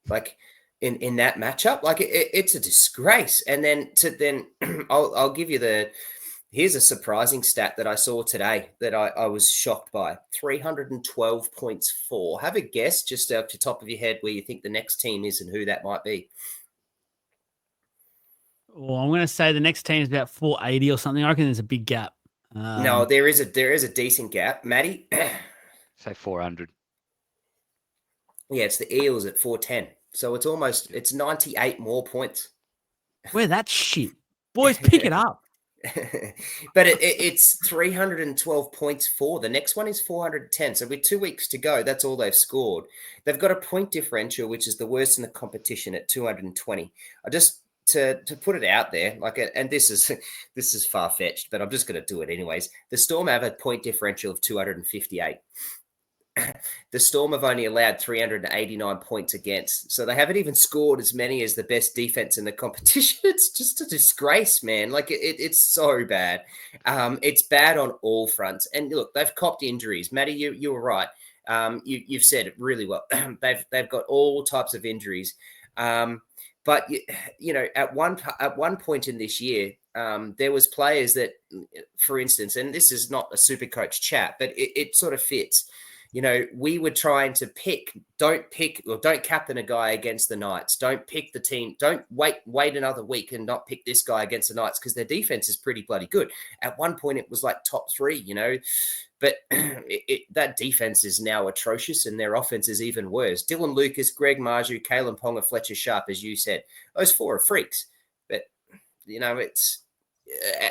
Like in that matchup, like it's a disgrace. And then I'll give you here's a surprising stat that I saw today that I was shocked by. 312 points for. Have a guess just off the top of your head where you think the next team is and who that might be. Well, I'm going to say the next team is about 480 or something. I reckon there's a big gap. No, there is a decent gap. Matty? Say 400. Yeah, it's the Eels at 410. So it's 98 more points. Where that shit. Boys, pick it up. But it's 312 points for. The next one is 410. So with 2 weeks to go, that's all they've scored. They've got a point differential, which is the worst in the competition at 220. I just to put it out there, like, and this is far fetched, but I'm just going to do it anyways. The Storm have a point differential of 258. The Storm have only allowed 389 points against. So they haven't even scored as many as the best defense in the competition. It's just a disgrace, man. Like it's so bad. It's bad on all fronts. And look, they've copped injuries. Matty, you were right. You've said it really well. They've got all types of injuries. But at one point in this year, there was players that, for instance, and this is not a super coach chat, but it sort of fits. We were trying to don't captain a guy against the Knights. Don't pick the team. Don't wait another week and not pick this guy against the Knights because their defense is pretty bloody good. At one point, it was like top 3, but that defense is now atrocious and their offense is even worse. Dylan Lucas, Greg Marju, Kalen Ponga, Fletcher Sharp, as you said, those 4 are freaks. But, it's,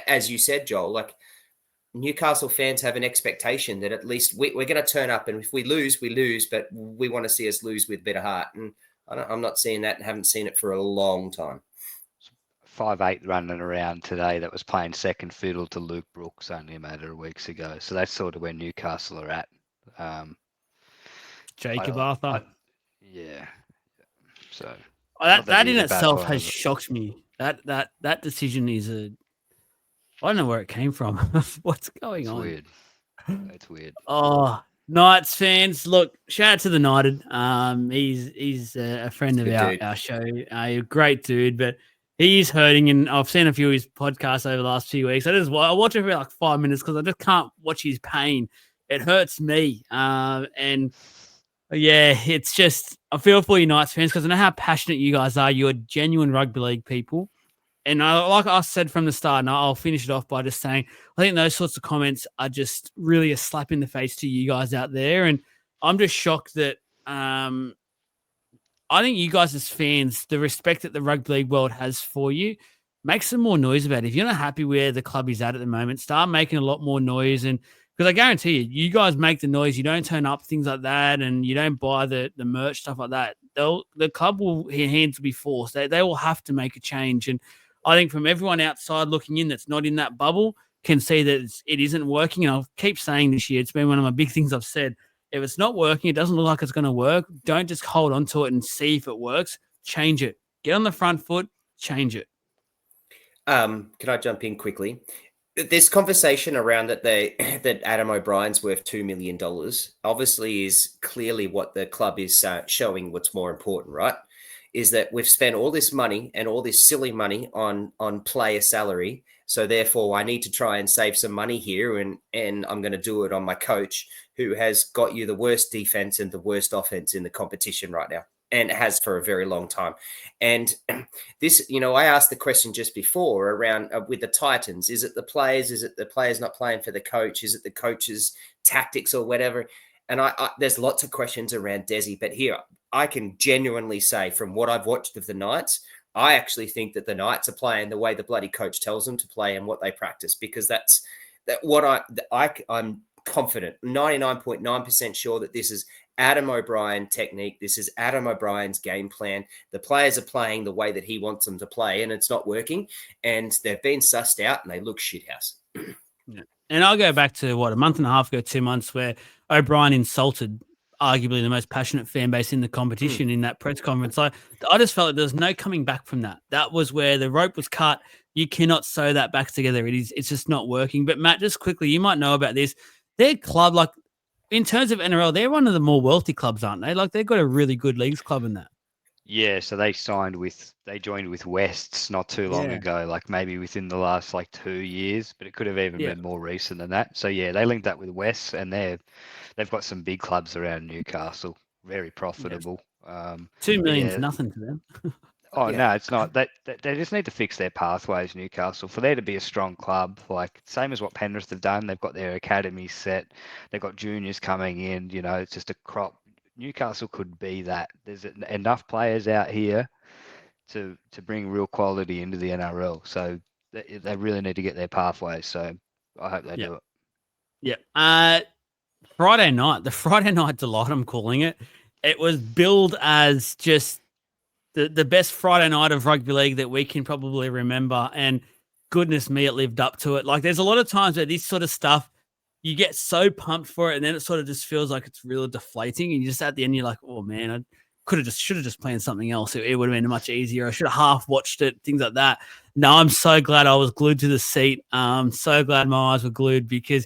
as you said, Joel, like, Newcastle fans have an expectation that at least we're going to turn up, and if we lose, we lose, but we want to see us lose with better heart. And I'm not seeing that and haven't seen it for a long time. 5'8" running around today that was playing second fiddle to Luke Brooks only a matter of weeks ago. So that's sort of where Newcastle are at. Jacob Arthur. Yeah. So that in itself has shocked me. That decision is I don't know where it came from. What's going on? Weird. It's weird. Oh, Knights fans, look, shout out to the Knighted. He's a friend of our show, a great dude, but he's hurting, and I've seen a few of his podcasts over the last few weeks. I watch it for like 5 minutes because I just can't watch his pain. It hurts me, and yeah, it's just I feel for you Knights fans because I know how passionate you guys are. You're genuine rugby league people. And like I said from the start, and I'll finish it off by just saying, I think those sorts of comments are just really a slap in the face to you guys out there. And I'm just shocked that I think you guys as fans, the respect that the rugby league world has for you, make some more noise about it. If you're not happy where the club is at the moment, start making a lot more noise. And because I guarantee you guys make the noise, you don't turn up, things like that, and you don't buy the merch, stuff like that. The club hands will be forced. They will have to make a change. And I think from everyone outside looking in that's not in that bubble can see that it isn't working. And I'll keep saying this year, it's been one of my big things I've said. If it's not working, it doesn't look like it's going to work. Don't just hold on to it and see if it works. Change it. Get on the front foot. Change it. Can I jump in quickly? This conversation around that Adam O'Brien's worth $2 million obviously is clearly what the club is showing what's more important, right? Is that we've spent all this money and all this silly money on player salary. So therefore I need to try and save some money here. And I'm going to do it on my coach who has got you the worst defense and the worst offense in the competition right now. And has for a very long time. And this, I asked the question just before around with the Titans, is it the players? Is it the players not playing for the coach? Is it the coach's tactics or whatever? And there's lots of questions around Desi, but here I can genuinely say from what I've watched of the Knights, I actually think that the Knights are playing the way the bloody coach tells them to play and what they practice, because that's what I'm confident, 99.9% sure that this is Adam O'Brien technique. This is Adam O'Brien's game plan. The players are playing the way that he wants them to play, and it's not working. And they've been sussed out, and they look shithouse. Yeah. And I'll go back to a month and a half ago, 2 months, where O'Brien insulted arguably the most passionate fan base in the competition in that press conference. I just felt like there was no coming back from that. That was where the rope was cut. You cannot sew that back together. It's just not working. But Matt, just quickly, you might know about this. Their club, like in terms of NRL, they're one of the more wealthy clubs, aren't they? Like they've got a really good leagues club in that. Yeah, so they joined with Wests not too long ago, like maybe within the last 2 years, but it could have even been more recent than that. So yeah, they linked up with Wests, and they've got some big clubs around Newcastle, very profitable. Yes. 2 million's nothing to them. No, it's not. They just need to fix their pathways, Newcastle, for there to be a strong club. Like same as what Penrith have done. They've got their academy set. They've got juniors coming in. It's just a crop. Newcastle could be that. There's enough players out here to bring real quality into the NRL. So they really need to get their pathways. So I hope they do it. Yeah. Friday night, the Friday night delight, I'm calling it. It was billed as just the best Friday night of rugby league that we can probably remember. And goodness me, it lived up to it. Like there's a lot of times where this sort of stuff, you get so pumped for it, and then it sort of just feels like it's really deflating. And you just at the end, you're like, oh man, I should have just planned something else. It would have been much easier. I should have half watched it, things like that. No, I'm so glad I was glued to the seat. So glad my eyes were glued because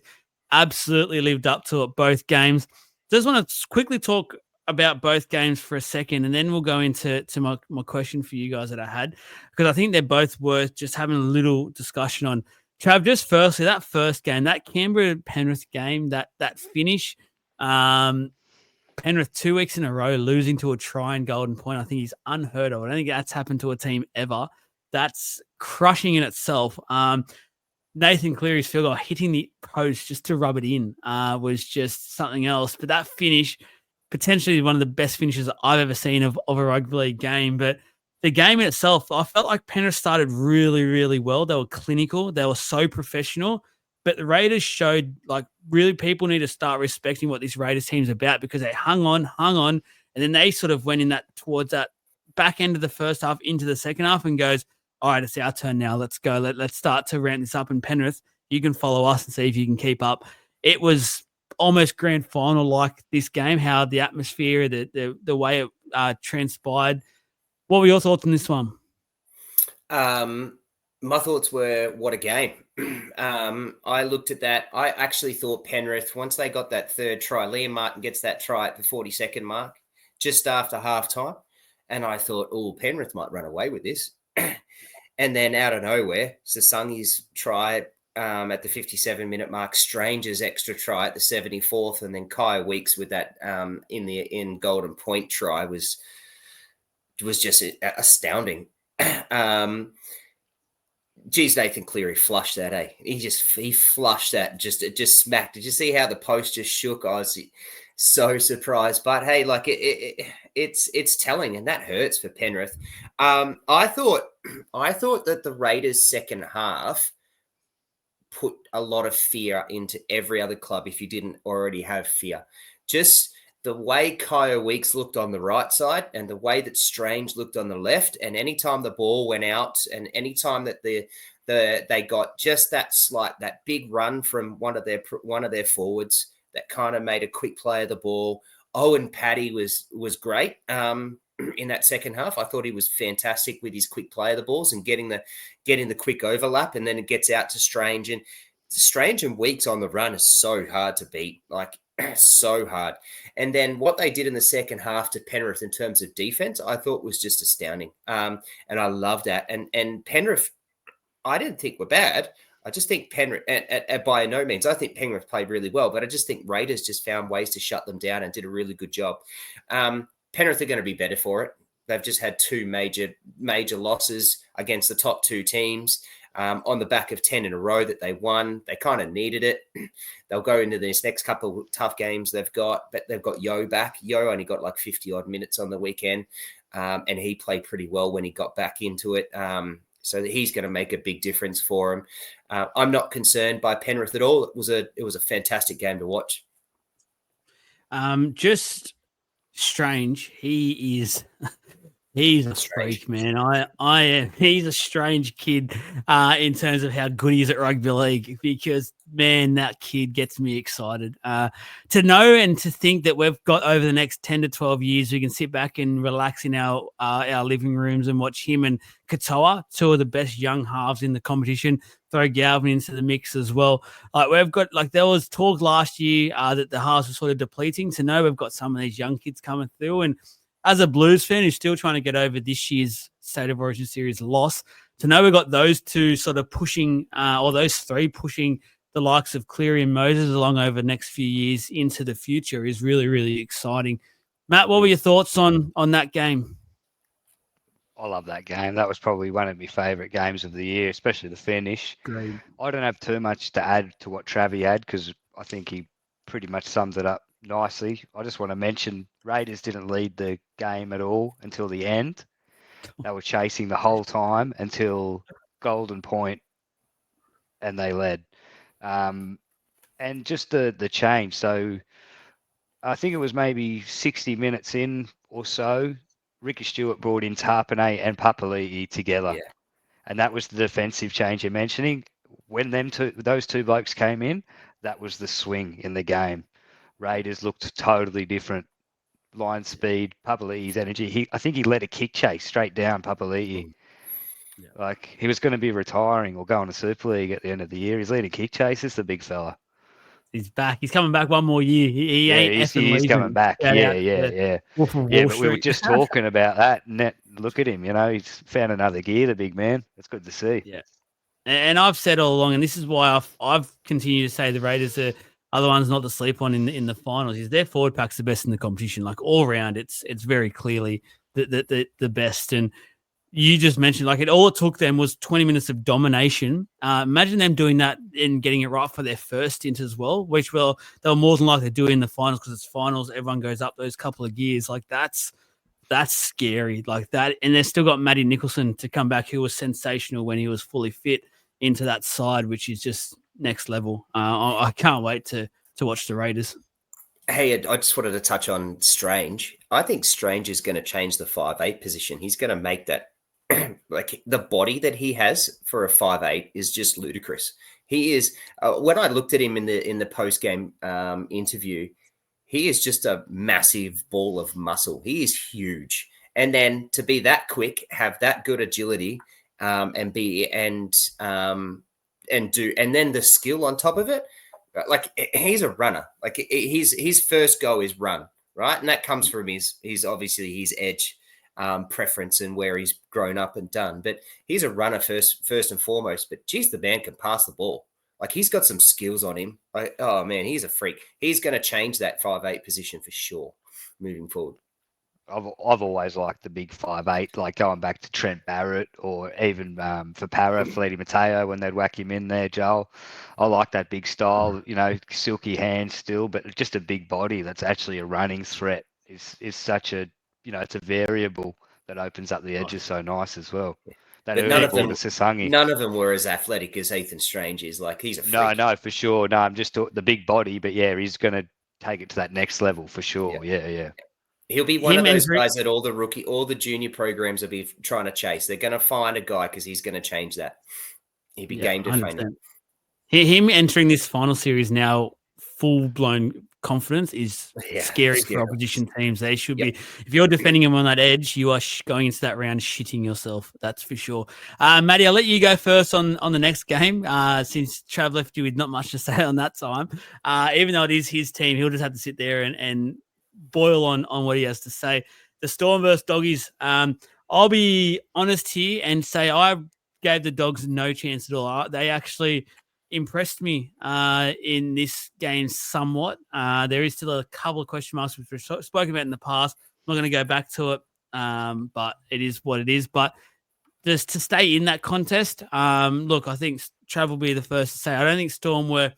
absolutely lived up to it, both games. Just want to quickly talk about both games for a second, and then we'll go into my question for you guys that I had, because I think they're both worth just having a little discussion on. Trav, just firstly, that first game, that Canberra-Penrith game, that finish, Penrith 2 weeks in a row losing to a try and Golden Point, I think is unheard of. I don't think that's happened to a team ever. That's crushing in itself. Nathan Cleary's field goal hitting the post just to rub it in was just something else. But that finish, potentially one of the best finishes I've ever seen of a rugby league game. But the game in itself, I felt like Penrith started really, really well. They were clinical. They were so professional. But the Raiders showed like really people need to start respecting what this Raiders team's about because they hung on, and then they sort of went in that towards that back end of the first half into the second half and goes, all right, it's our turn now. Let's go. Let's start to ramp this up. And Penrith, you can follow us and see if you can keep up. It was almost grand final like this game, how the atmosphere, the way it transpired. What were your thoughts on this one? My thoughts were, what a game. I looked at that. I actually thought Penrith, once they got that third try, Liam Martin gets that try at the 42nd mark, just after halftime. And I thought, oh, Penrith might run away with this. And then out of nowhere, Sasangi's try at the 57-minute mark, Stranger's extra try at the 74th, and then Kaya Weeks with that in Golden Point try was just astounding. Geez, Nathan Cleary flushed that, eh? He flushed that, it just smacked. Did you see how the post just shook? I was so surprised. But hey, like it's telling, and that hurts for Penrith. I thought that the Raiders' second half put a lot of fear into every other club if you didn't already have fear. Just the way Kaya Weeks looked on the right side and the way that Strange looked on the left, and anytime the ball went out and anytime that they got just that big run from one of their forwards that kind of made a quick play of the ball. Owen Paddy was great in that second half. I thought he was fantastic with his quick play of the balls and getting the quick overlap, and then it gets out to Strange, and Strange and Weeks on the run is so hard to beat. Like, so hard. And then what they did in the second half to Penrith in terms of defense, I thought was just astounding. And I loved that. And Penrith, I didn't think were bad. I just think Penrith, by no means, I think Penrith played really well, but I just think Raiders just found ways to shut them down and did a really good job. Penrith are going to be better for it. They've just had two major losses against the top two teams. On the back of 10 in a row that they won. They kind of needed it. They'll go into this next couple of tough games they've got, but they've got Yo back. Yo only got like 50-odd minutes on the weekend, and he played pretty well when he got back into it. So he's going to make a big difference for him. I'm not concerned by Penrith at all. It was a fantastic game to watch. Just Strange. He's a freak, man. He's a strange kid in terms of how good he is at rugby league, because, man, that kid gets me excited. To know and to think that we've got over the next 10 to 12 years, we can sit back and relax in our living rooms and watch him and Katoa, two of the best young halves in the competition, throw Galvin into the mix as well. Like, we've got, like, there was talk last year that the halves were sort of depleting. To know we've got some of these young kids coming through, and as a Blues fan who's still trying to get over this year's State of Origin series loss, to know we've got those two sort of pushing, or those three pushing the likes of Cleary and Moses along over the next few years into the future is really, really exciting. Matt, what were your thoughts on that game? I love that game. That was probably one of my favourite games of the year, especially the finish. Great. I don't have too much to add to what Travie had because I think he pretty much summed it up nicely. I just want to mention Raiders didn't lead the game at all until the end. They were chasing the whole time until Golden Point, and they led. And just the change. So I think it was maybe 60 minutes in or so, Ricky Stewart brought in Tarpanay and Papali'i together. Yeah. And that was the defensive change you're mentioning. When those two blokes came in, that was the swing in the game. Raiders looked totally different. Line speed, Papali'i's energy. I think he led a kick chase straight down Papali'i. Yeah. Like, he was going to be retiring or going to Super League at the end of the year. He's leading kick chases, the big fella. He's back. He's coming back one more year. He's coming back. Yeah. Wolf of Yeah, Wall but we were Street. just talking about that. And look at him, he's found another gear, the big man. It's good to see. Yeah. And I've said all along, and this is why I've continued to say the Raiders are the ones not to sleep on in the finals, is their forward pack's the best in the competition. Like, all around, it's very clearly the best. And you just mentioned, like, all it took them was 20 minutes of domination. Imagine them doing that and getting it right for their first stint as well, which they'll more than likely do in the finals, because it's finals. Everyone goes up those couple of gears. Like, that's scary, like that. And they've still got Matty Nicholson to come back, who was sensational when he was fully fit into that side, which is just next level. I can't wait to watch the Raiders. Hey, I just wanted to touch on Strange. I think Strange is going to change the 5'8" position. He's going to make that like the body that he has for a 5'8" is just ludicrous. He is. When I looked at him in the post game interview, he is just a massive ball of muscle. He is huge, and then to be that quick, have that good agility, and then the skill on top of it. Like he's a runner. Like his first go is run, right? And that comes from his obviously his edge preference and where he's grown up and done. But he's a runner first and foremost. But geez, the man can pass the ball. Like he's got some skills on him. Like, oh man, he's a freak. He's going to change that 5'8" position for sure moving forward. I've always liked the big 5'8", like going back to Trent Barrett or even for Para, Fleety Mateo when they'd whack him in there, Joel. I like that big style, silky hands still, but just a big body that's actually a running threat is such a, it's a variable that opens up the edges so nice as well. That But none of them were as athletic as Ethan Strange is. Like he's a freak. No, for sure. No, I'm just the big body, but yeah, he's going to take it to that next level for sure. Yeah. He'll be one of those guys that all the junior programs will be trying to chase. They're going to find a guy because he's going to change that. He'd be game to train him. Him entering this final series now, full blown confidence is scary for opposition teams. They should be. If you're defending him on that edge, you are going into that round shitting yourself. That's for sure. Matty, I'll let you go first on the next game. Since Trav left you with not much to say on that time, even though it is his team, he'll just have to sit there and boil on what he has to say. The Storm versus Doggies. I'll be honest here and say I gave the Dogs no chance at all. They actually impressed me in this game somewhat. There is still a couple of question marks which we've spoken about in the past. I'm not going to go back to it, but it is what it is. But just to stay in that contest, look, I think Trav will be the first to say I don't think Storm were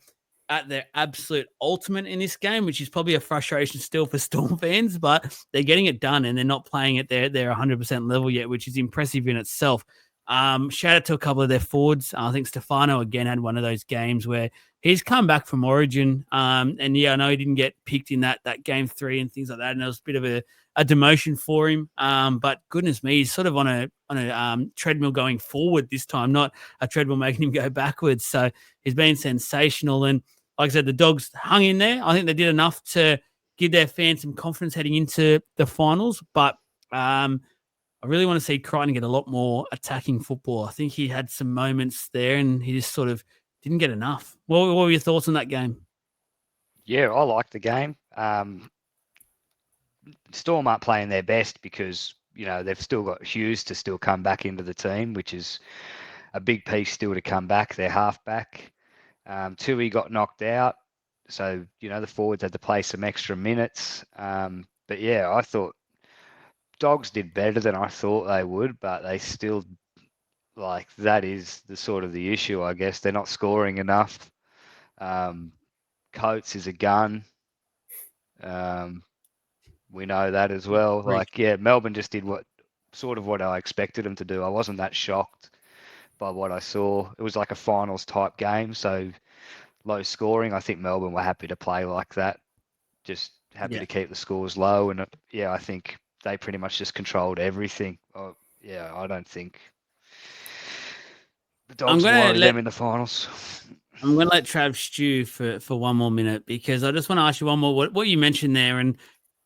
at their absolute ultimate in this game, which is probably a frustration still for Storm fans, but they're getting it done and they're not playing at their 100% level yet, which is impressive in itself. Shout out to a couple of their forwards. I think Stefano again had one of those games where he's come back from Origin. And yeah, I know he didn't get picked in that game 3 and things like that. And it was a bit of a demotion for him. But goodness me, he's sort of on a treadmill going forward this time, not a treadmill making him go backwards. So he's been sensational. And like I said, the Dogs hung in there. I think they did enough to give their fans some confidence heading into the finals. But I really want to see Crichton get a lot more attacking football. I think he had some moments there and he just sort of didn't get enough. What were your thoughts on that game? Yeah, I liked the game. Storm aren't playing their best because, they've still got Hughes to still come back into the team, which is a big piece still to come back. They're halfback. Tui got knocked out. So, the forwards had to play some extra minutes. But yeah, I thought Dogs did better than I thought they would, but they still, that is the sort of the issue, I guess. They're not scoring enough. Coates is a gun. We know that as well. Melbourne just did what I expected them to do. I wasn't that shocked by what I saw. It was like a finals type game, so low scoring. I think Melbourne were happy to play like that, just happy to keep the scores low. And I think they pretty much just controlled everything. I don't think the Dogs worry them in the finals. I'm going to let Trav stew for one more minute because I just want to ask you one more. What you mentioned there, and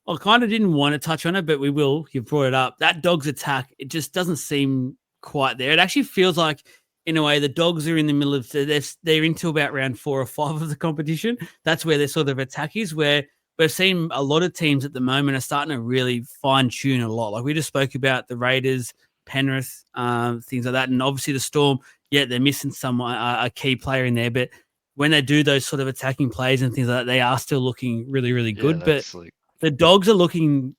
I kind of didn't want to touch on it, but we will. You brought it up. That Dogs attack, it just doesn't seem quite there. It actually feels like, in a way, the Dogs are in the middle of they're into about round 4 or 5 of the competition. That's where their sort of attack is, where we've seen a lot of teams at the moment are starting to really fine tune a lot. Like we just spoke about the Raiders, Penrith, things like that. And obviously the Storm, they're missing a key player in there, but when they do those sort of attacking plays and things like that, they are still looking really, really good. But the Dogs are looking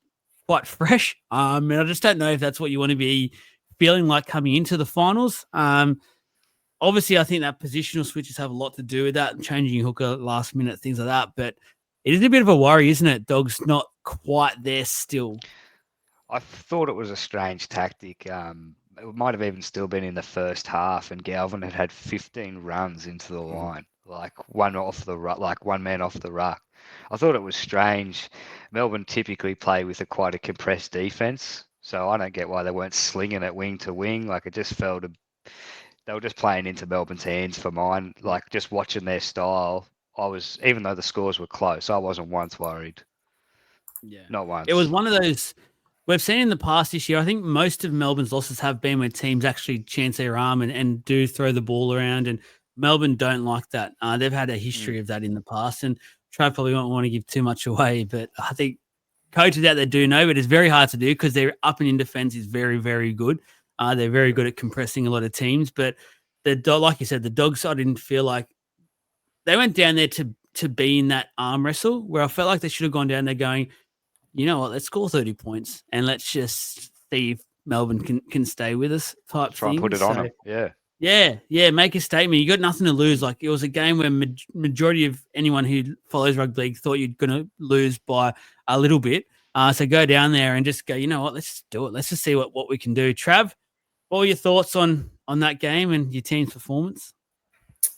quite fresh. And I just don't know if that's what you want to be feeling like coming into the finals. Obviously, I think that positional switches have a lot to do with that and changing hooker last minute, things like that. But it is a bit of a worry, isn't it? Dogs not quite there still. I thought it was a strange tactic. It might have even still been in the first half, and Galvin had 15 runs into the line. like one off the ruck, like one man off the ruck. I thought it was strange. Melbourne typically play with quite a compressed defense, so I don't get why they weren't slinging it wing to wing. Like it just felt they were just playing into Melbourne's hands for mine. Like just watching their style, even though the scores were close, I wasn't once worried. Yeah. Not once. It was one of those we've seen in the past this year. I think most of Melbourne's losses have been when teams actually chance their arm and do throw the ball around, and Melbourne don't like that. They've had a history of that in the past, and Trav probably won't want to give too much away, but I think coaches out there do know, but it's very hard to do because their up and in defense is very, very good. They're very good at compressing a lot of teams, but like you said, the Dogs, I didn't feel like they went down there to be in that arm wrestle where I felt like they should have gone down there going, you know what, let's score 30 points and let's just see if Melbourne can stay with us type Try thing. and put it on them. Yeah. Yeah, make a statement. You got nothing to lose. Like it was a game where majority of anyone who follows rugby league thought you're going to lose by a little bit. So go down there and just go, you know what, let's just do it. Let's just see what we can do. Trav, what were your thoughts on that game and your team's performance?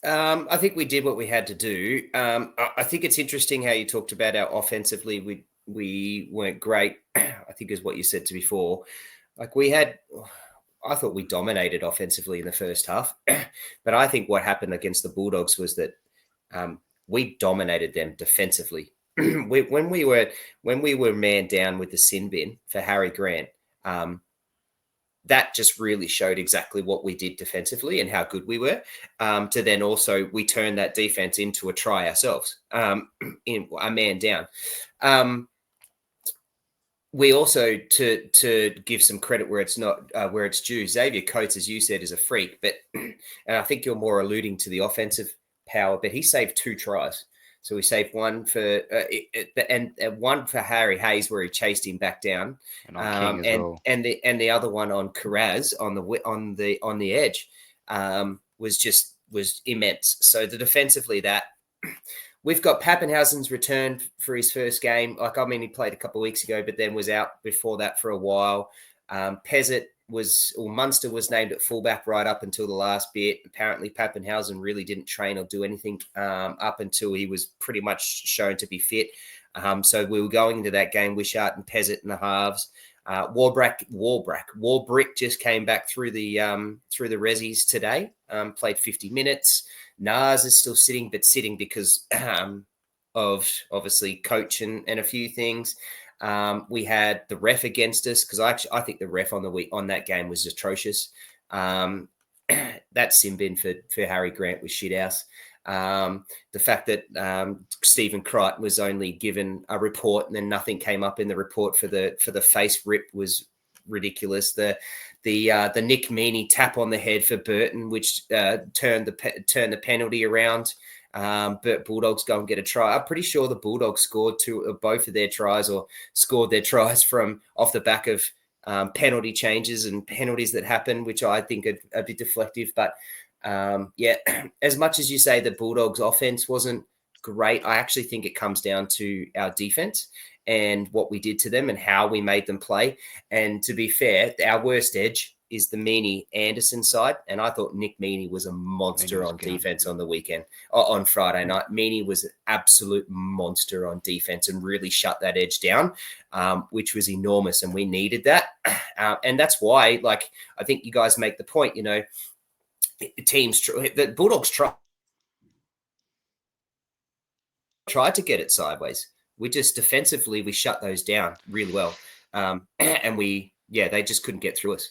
I think we did what we had to do. I think it's interesting how you talked about our offensively. We weren't great, I think is what you said to before. Like I thought we dominated offensively in the first half, but I think what happened against the Bulldogs was that we dominated them defensively. when we were man down with the sin bin for Harry Grant, that just really showed exactly what we did defensively and how good we were. To then also we turned that defense into a try ourselves, in a man down. We also, to give some credit where it's not where it's due, Xavier Coates, as you said, is a freak. But and I think you're more alluding to the offensive power. But he saved 2 tries, so we saved one for and one for Harry Hayes where he chased him back down, and on King as well. and the other one on Carraz on the edge was immense. So the defensively that. We've got Pappenhausen's return for his first game. Like, I mean, he played a couple of weeks ago, but then was out before that for a while. Munster was named at fullback right up until the last bit. Apparently, Pappenhausen really didn't train or do anything up until he was pretty much shown to be fit. So we were going into that game, Wishart and Pezzett in the halves. Warbrick just came back through the resis today. Played 50 minutes. Nas is still sitting because of obviously coach and a few things. We had the ref against us because I think the ref on that game was atrocious. That sin bin for Harry Grant was shithouse. The fact that Stephen Crichton was only given a report and then nothing came up in the report for the face rip was ridiculous. The Nick Meaney tap on the head for Burton, which turned the penalty around. But Bulldogs go and get a try. I'm pretty sure the Bulldogs scored both of their tries or scored their tries from off the back of penalty changes and penalties that happen, which I think are a bit deflective. But as much as you say the Bulldogs offense wasn't great, I actually think it comes down to our defense and what we did to them and how we made them play. And to be fair, our worst edge is the Meaney-Anderson side. And I thought Nick Meaney was a monster on defense on the weekend, on Friday night. Meaney was an absolute monster on defense and really shut that edge down, which was enormous. And we needed that. And that's why, like, I think you guys make the point, you know, the Bulldogs tried to get it sideways. We just defensively, we shut those down really well. And they just couldn't get through us.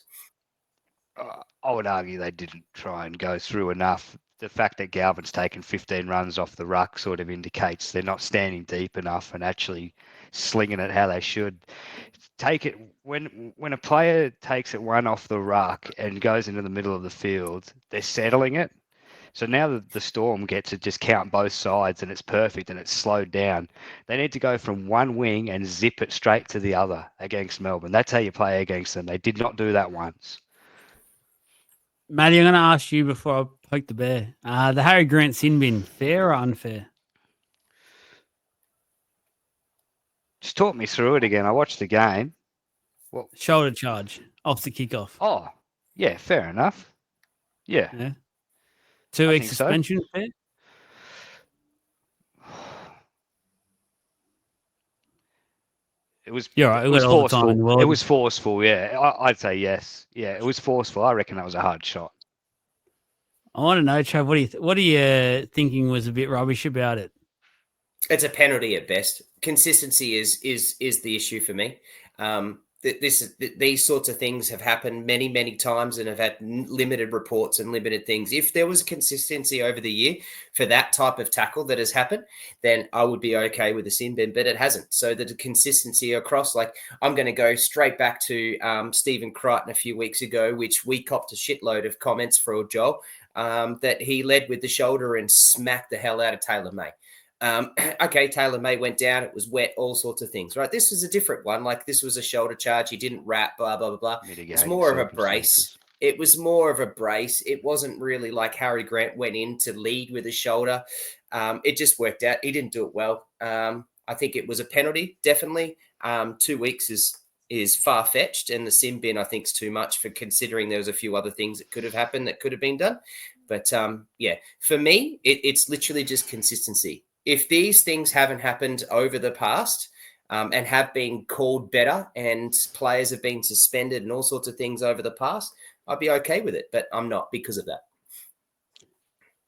I would argue they didn't try and go through enough. The fact that Galvin's taken 15 runs off the ruck sort of indicates they're not standing deep enough and actually slinging it how they should. Take it when a player takes it one off the ruck and goes into the middle of the field, they're settling it. So now the Storm get to just count both sides and it's perfect and it's slowed down. They need to go from one wing and zip it straight to the other against Melbourne. That's how you play against them. They did not do that once. Matty, I'm going to ask you before I poke the bear. The Harry Grant sin bin, fair or unfair? Just talk me through it again. I watched the game. Shoulder charge off the kickoff. Oh, yeah, fair enough. Yeah. 2 weeks suspension, fair? It was You're right. it We've was got all the time in forceful. the It world. was forceful. Yeah, I'd say yes. Yeah, it was forceful. I reckon that was a hard shot. I want to know, Trav, what are you thinking was a bit rubbish about it? It's a penalty at best. Consistency is the issue for me. These sorts of things have happened many times and have had limited reports and limited things. If there was consistency over the year for that type of tackle that has happened, then I would be okay with the sin bin, but it hasn't. So the consistency across, like, I'm going to go straight back to Stephen Crichton a few weeks ago, which we copped a shitload of comments for Joel, that he led with the shoulder and smacked the hell out of Taylor May. Okay, Taylor May went down. It was wet, all sorts of things, right? This was a different one. Like, this was a shoulder charge. He didn't wrap, blah, blah, blah, blah. It's more of a brace. It was more of a brace. It wasn't really like Harry Grant went in to lead with his shoulder. It just worked out. He didn't do it well. I think it was a penalty, definitely. 2 weeks is far-fetched, and the sin bin, I think, is too much for considering there was a few other things that could have happened that could have been done. But, yeah, for me, it's literally just consistency. If these things haven't happened over the past and have been called better and players have been suspended and all sorts of things over the past, I'd be okay with it, but I'm not because of that.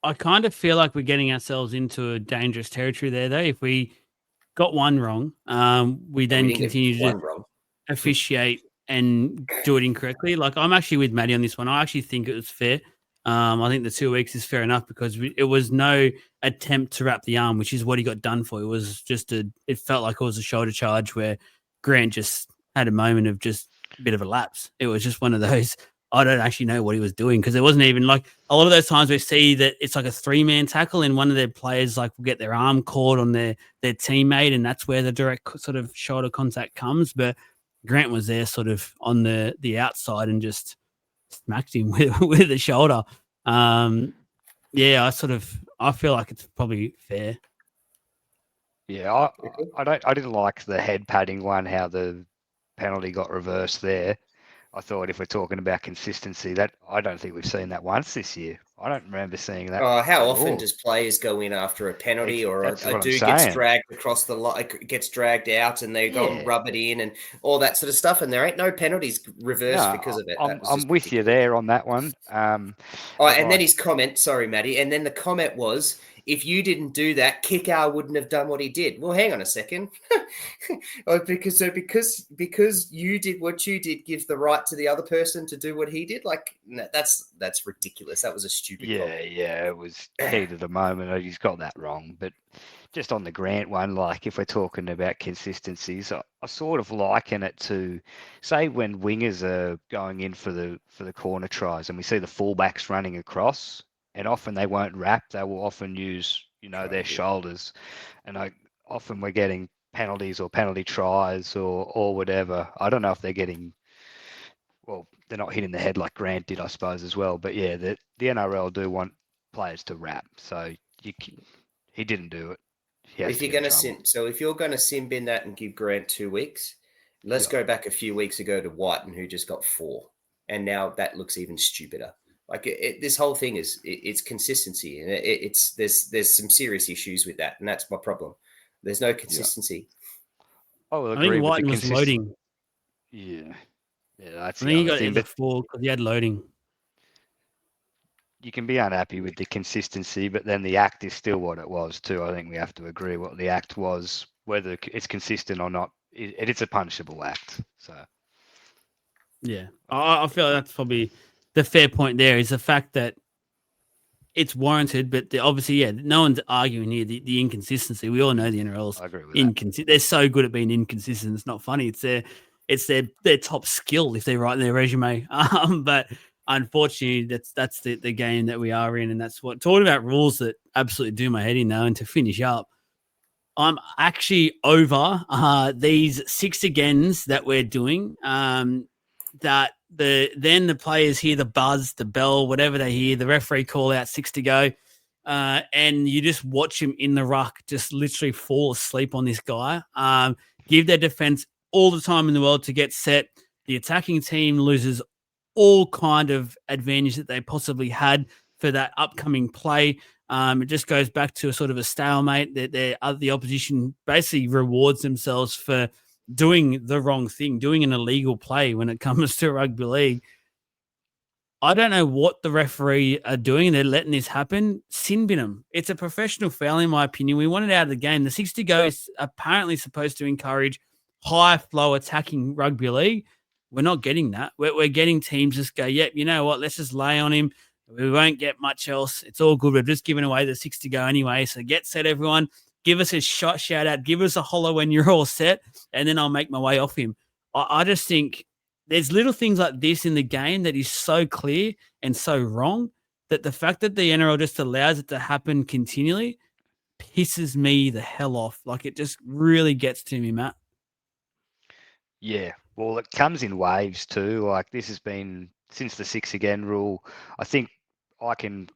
I kind of feel like we're getting ourselves into a dangerous territory there, though. If we got one wrong, we then continue to officiate and do it incorrectly. Like, I'm actually with Maddie on this one. I actually think it was fair. I think the 2 weeks is fair enough because it was no attempt to wrap the arm, which is what he got done for. It was just it felt like it was a shoulder charge where Grant just had a moment of just a bit of a lapse. It was just one of those, I don't actually know what he was doing because it wasn't even like a lot of those times we see that it's like a 3-man tackle and one of their players like will get their arm caught on their teammate and that's where the direct sort of shoulder contact comes. But Grant was there sort of on the outside and just smacked him with the shoulder. Yeah, I feel like it's probably fair. Yeah, I didn't like the head padding one, how the penalty got reversed there. I thought if we're talking about consistency, that I don't think we've seen that once this year. I don't remember seeing that. How often does players go in after a penalty or a dude gets dragged across the line, gets dragged out and they go and rub it in and all that sort of stuff? And there ain't no penalties reversed because of it. I'm with you there on that one. And then his comment, sorry, Maddie, and then the comment was, if you didn't do that, Kickar wouldn't have done what he did. Well, hang on a second. because you did what you did gives the right to the other person to do what he did? Like, no, that's ridiculous. That was a stupid comment. Yeah, it was heat of the moment. He's got that wrong. But just on the Grant one, like if we're talking about consistencies, I sort of liken it to, say, when wingers are going in for the corner tries and we see the fullbacks running across, and often they won't wrap. They will often use, their shoulders. And often we're getting penalties or penalty tries or whatever. I don't know if they're getting, well, they're not hitting the head like Grant did, I suppose, as well. But yeah, the NRL do want players to wrap. So he didn't do it. If you're going to sin bin that and give Grant 2 weeks, let's go back a few weeks ago to Whiten, who just got 4. And now that looks even stupider. Like this whole thing it's consistency, and there's some serious issues with that, and that's my problem. There's no consistency. I will I agree think with Whiten was loading. Yeah, that's I think he got it 4 because he had loading. You can be unhappy with the consistency, but then the act is still what it was too. I think we have to agree what the act was, whether it's consistent or not. It's a punishable act. So, yeah, I feel that's probably the fair point. There is the fact that it's warranted, but obviously, no one's arguing here the inconsistency. We all know the NRL's inconsistent. They're so good at being inconsistent. It's not funny. It's their top skill if they write in their resume. But unfortunately, that's the game that we are in, and that's what talking about rules that absolutely do my head in now. And to finish up, I'm actually over these 6 agains that we're doing. That the players hear the buzz, the bell, whatever they hear, the referee call out 6 to go, and you just watch him in the ruck just literally fall asleep on this guy. Give their defense all the time in the world to get set. The attacking team loses all kind of advantage that they possibly had for that upcoming play. It just goes back to a sort of a stalemate that the opposition basically rewards themselves for doing the wrong thing, doing an illegal play when it comes to rugby league. I don't know what the referee are doing. They're letting this happen. Sin bin them. It's a professional foul, in my opinion. We want it out of the game. The 60 go is apparently supposed to encourage high flow attacking rugby league. We're not getting that. We're getting teams just go, yep, you know what? Let's just lay on him. We won't get much else. It's all good. We're just giving away the 60 go anyway. So get set, everyone. Give us a shout out. Give us a holler when you're all set, and then I'll make my way off him. I just think there's little things like this in the game that is so clear and so wrong that the fact that the NRL just allows it to happen continually pisses me the hell off. Like, it just really gets to me, Matt. Yeah, well, it comes in waves too. Like, this has been since the 6 again rule. I think I can,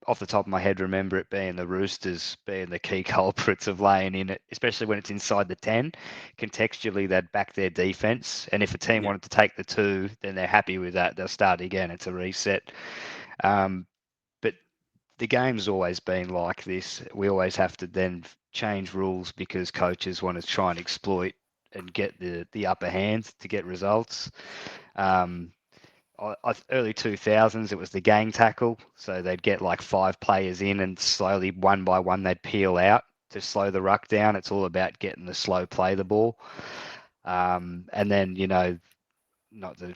off the top of my head, remember it being the Roosters being the key culprits of laying in it, especially when it's inside the 10. Contextually, they'd back their defense, and if a team wanted to take the 2, then they're happy with that. They'll start again. It's a reset. But the game's always been like this. We always have to then change rules because coaches want to try and exploit and get the upper hand to get results. Early 2000s, it was the gang tackle. So they'd get like 5 players in and slowly, one by one, they'd peel out to slow the ruck down. It's all about getting the slow play the ball. And then, not to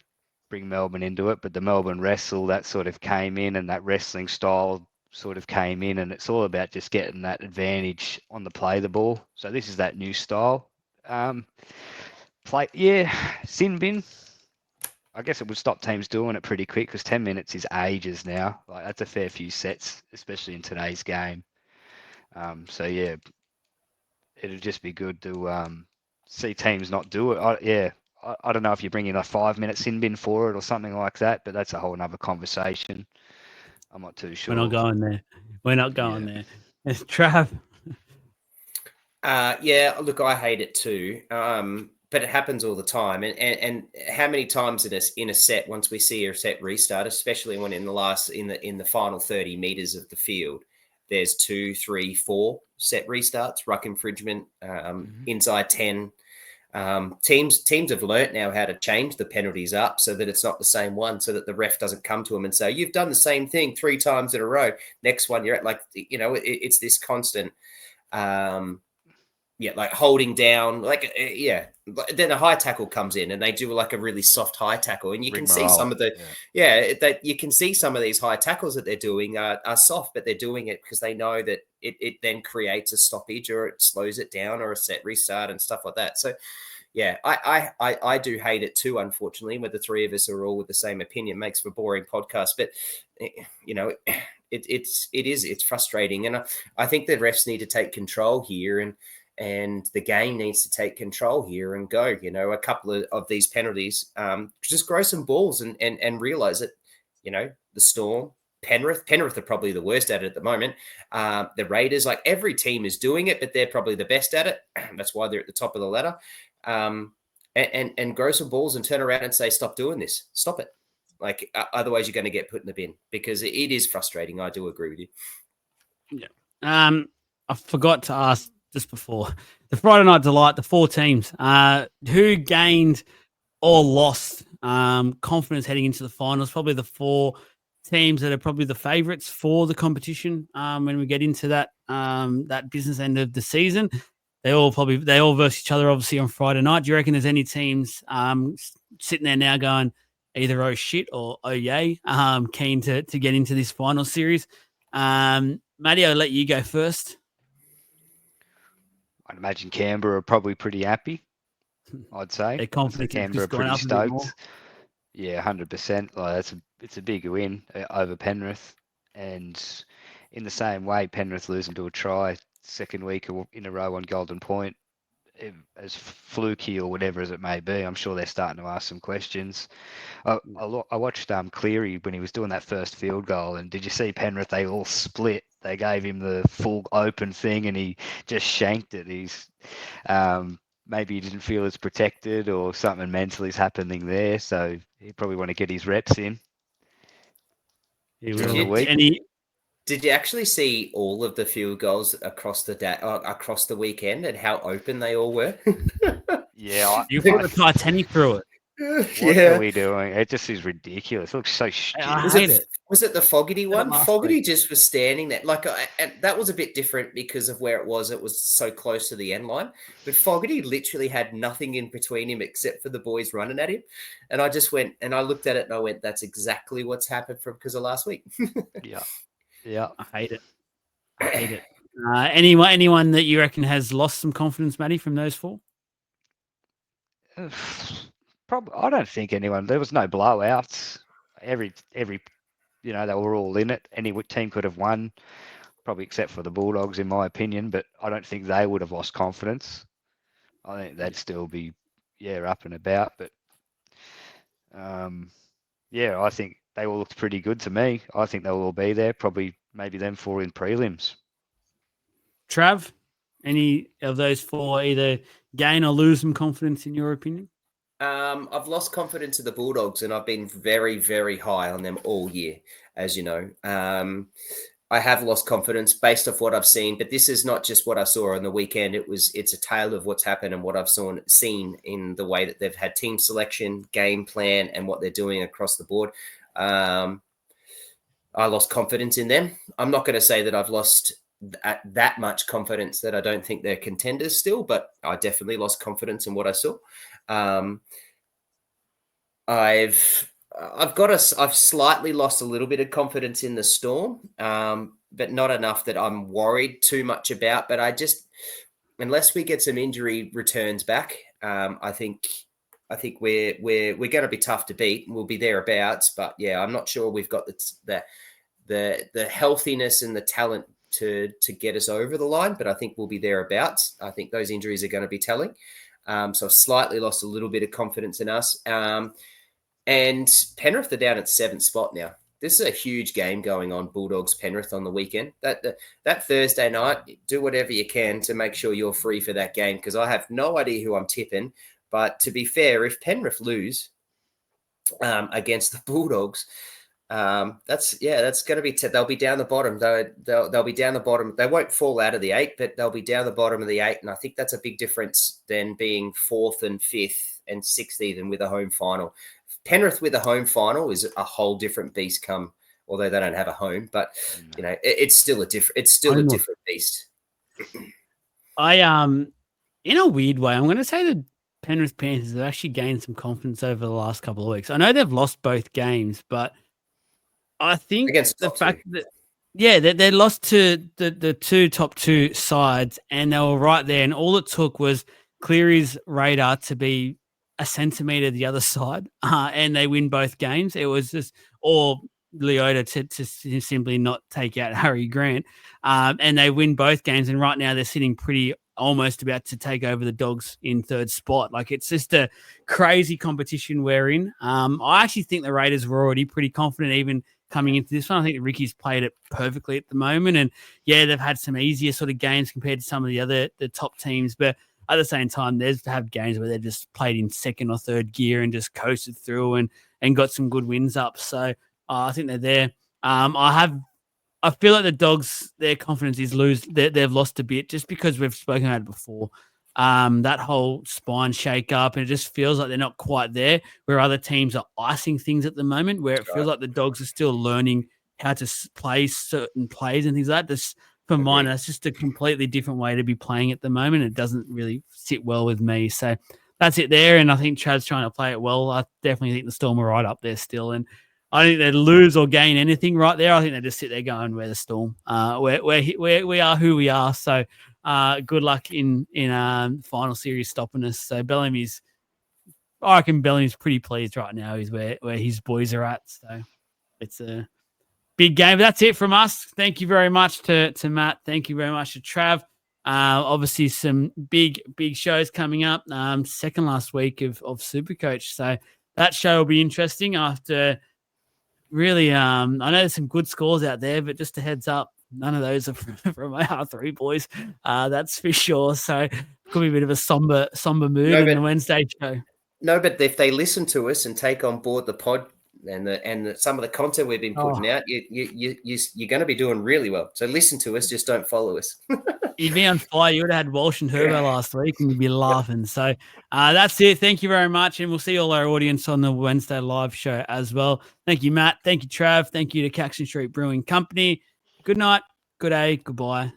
bring Melbourne into it, but the Melbourne wrestle, that sort of came in, and that wrestling style sort of came in, and it's all about just getting that advantage on the play the ball. So this is that new style. Sin bin. I guess it would stop teams doing it pretty quick because 10 minutes is ages now. Like, that's a fair few sets, especially in today's game. It'd just be good to see teams not do it. I don't know if you bring in a 5-minute sin bin for it or something like that, but that's a whole other conversation. I'm not too sure. We're not going there. We're not going there. It's Trav. Look, I hate it too. But it happens all the time. And how many times in a set, once we see a set restart, especially when in the final 30 meters of the field, there's 2, 3, 4 set restarts, ruck infringement, inside 10. Teams have learnt now how to change the penalties up so that it's not the same one, so that the ref doesn't come to them and say, you've done the same thing 3 times in a row. Next one, you're at, like, it's this constant, like holding down, then a high tackle comes in and they do like a really soft high tackle, and you can see some of that you can see some of these high tackles that they're doing are soft, but they're doing it because they know that it then creates a stoppage, or it slows it down, or a set restart and stuff like that. So I do hate it too, unfortunately, when the 3 of us are all with the same opinion. Makes for a boring podcast, but it's frustrating, and I think the refs need to take control here, and the game needs to take control here and go, a couple of these penalties, just grow some balls and realize that, the Storm, Penrith are probably the worst at it at the moment. The Raiders, like, every team is doing it, but they're probably the best at it. That's why they're at the top of the ladder. And grow some balls and turn around and say, stop doing this. Stop it. Like, otherwise you're going to get put in the bin, because it is frustrating. I do agree with you. Yeah. I forgot to ask just before the Friday Night Delight, the 4 teams, who gained or lost confidence heading into the finals. Probably the 4 teams that are probably the favourites for the competition when we get into that business end of the season. They all verse each other, obviously, on Friday night. Do you reckon there's any teams sitting there now going either oh shit or oh yay, keen to get into this final series? Matty, I'll let you go first. I'd imagine Canberra are probably pretty happy. I'd say their confidence Canberra are pretty stoked. Yeah, 100%. Like, it's a big win over Penrith, and in the same way, Penrith losing to a try second week in a row on Golden Point, as fluky or whatever as it may be, I'm sure they're starting to ask some questions. I watched Cleary when he was doing that first field goal, and did you see Penrith? They all split. They gave him the full open thing, and he just shanked it. He's maybe he didn't feel as protected, or something mentally is happening there. So he probably want to get his reps in. Did you actually see all of the field goals across the weekend and how open they all were? Yeah, You put the Titanic through it. what are we doing? It just is ridiculous. It looks so stupid. I hate it. Was it the Fogarty Said it one? last Fogarty week. just was standing there. And that was a bit different because of where it was. It was so close to the end line. But Fogarty literally had nothing in between him except for the boys running at him. And I just went and I looked at it and I went, that's exactly what's happened because of last week. Yeah. I hate it. I hate it. Anyone that you reckon has lost some confidence, Matty, from those four? Probably, I don't think anyone. There was no blowouts. Every they were all in it. Any team could have won, probably except for the Bulldogs, in my opinion. But I don't think they would have lost confidence. I think they'd still be up and about. But I think they all looked pretty good to me. I think they'll all be there. Probably maybe them four in prelims. Trav, any of those four either gain or lose some confidence in your opinion? I've lost confidence in the Bulldogs, and I've been very, very high on them all year, as you know. I have lost confidence based off what I've seen, but this is not just what I saw on the weekend. It's a tale of what's happened and what I've seen in the way that they've had team selection, game plan, and what they're doing across the board. I lost confidence in them. I'm not going to say that I've lost that much confidence that I don't think they're contenders still, but I definitely lost confidence in what I saw. I've slightly lost a little bit of confidence in the Storm, but not enough that I'm worried too much about. But unless we get some injury returns back, I think we're going to be tough to beat. We'll be thereabouts, but yeah, I'm not sure we've got the healthiness and the talent to get us over the line. But I think we'll be thereabouts. I think those injuries are going to be telling. So I've slightly lost a little bit of confidence in us. And Penrith are down at 7th spot now. This is a huge game going on, Bulldogs Penrith on the weekend. That Thursday night, do whatever you can to make sure you're free for that game, because I have no idea who I'm tipping. But to be fair, if Penrith lose against the Bulldogs, that's going to be. They'll be down the bottom. They'll be down the bottom. They won't fall out of the 8, but they'll be down the bottom of the 8, and I think that's a big difference than being 4th and 5th and 6th even with a home final. Penrith with a home final is a whole different beast. Although they don't have a home, but it's still a different beast. In a weird way, I'm going to say the Penrith Panthers have actually gained some confidence over the last couple of weeks. I know they've lost both games, but I think the fact that they lost to the top two sides, and they were right there, and all it took was Cleary's radar to be a centimetre the other side, and they win both games. It was just, or Leota to simply not take out Harry Grant, and they win both games. And right now they're sitting pretty almost about to take over the Dogs in 3rd spot. Like, it's just a crazy competition we're in. I actually think the Raiders were already pretty confident even coming into this one. I think Ricky's played it perfectly at the moment, and they've had some easier sort of games compared to some of the top teams, but at the same time, there's have games where they've just played in 2nd or 3rd gear and just coasted through and got some good wins up. So I think they're there. I feel like the Dogs, their confidence is they've lost a bit, just because we've spoken about it before. That whole spine shake up, and it just feels like they're not quite there, where other teams are icing things at the moment, where it feels like the Dogs are still learning how to play certain plays and things like that. For mine, that's just a completely different way to be playing at the moment. It doesn't really sit well with me. So that's it there. And I think Chad's trying to play it well. I definitely think the Storm are right up there still. And I think they lose or gain anything right there. I think they just sit there going, we're the Storm. We are who we are. So good luck in final series stopping us. So I reckon Bellamy's pretty pleased right now. He's where his boys are at. So it's a big game. But that's it from us. Thank you very much to Matt. Thank you very much to Trav. Obviously, some big shows coming up. Second last week of Supercoach. So that show will be interesting after really, I know there's some good scores out there, but just a heads up, none of those are from my R3 boys. That's for sure. So it could be a bit of a somber mood in the Wednesday show. No, but if they listen to us and take on board the some of the content we've been putting out, you're going to be doing really well. So listen to us, just don't follow us. You'd be on fire. You would have had Walsh and Herbo last week, and you'd be laughing. So that's it. Thank you very much, and we'll see all our audience on the Wednesday live show as well. Thank you, Matt. Thank you, Trav. Thank you to Caxton Street Brewing Company. Good night. Good day. Goodbye.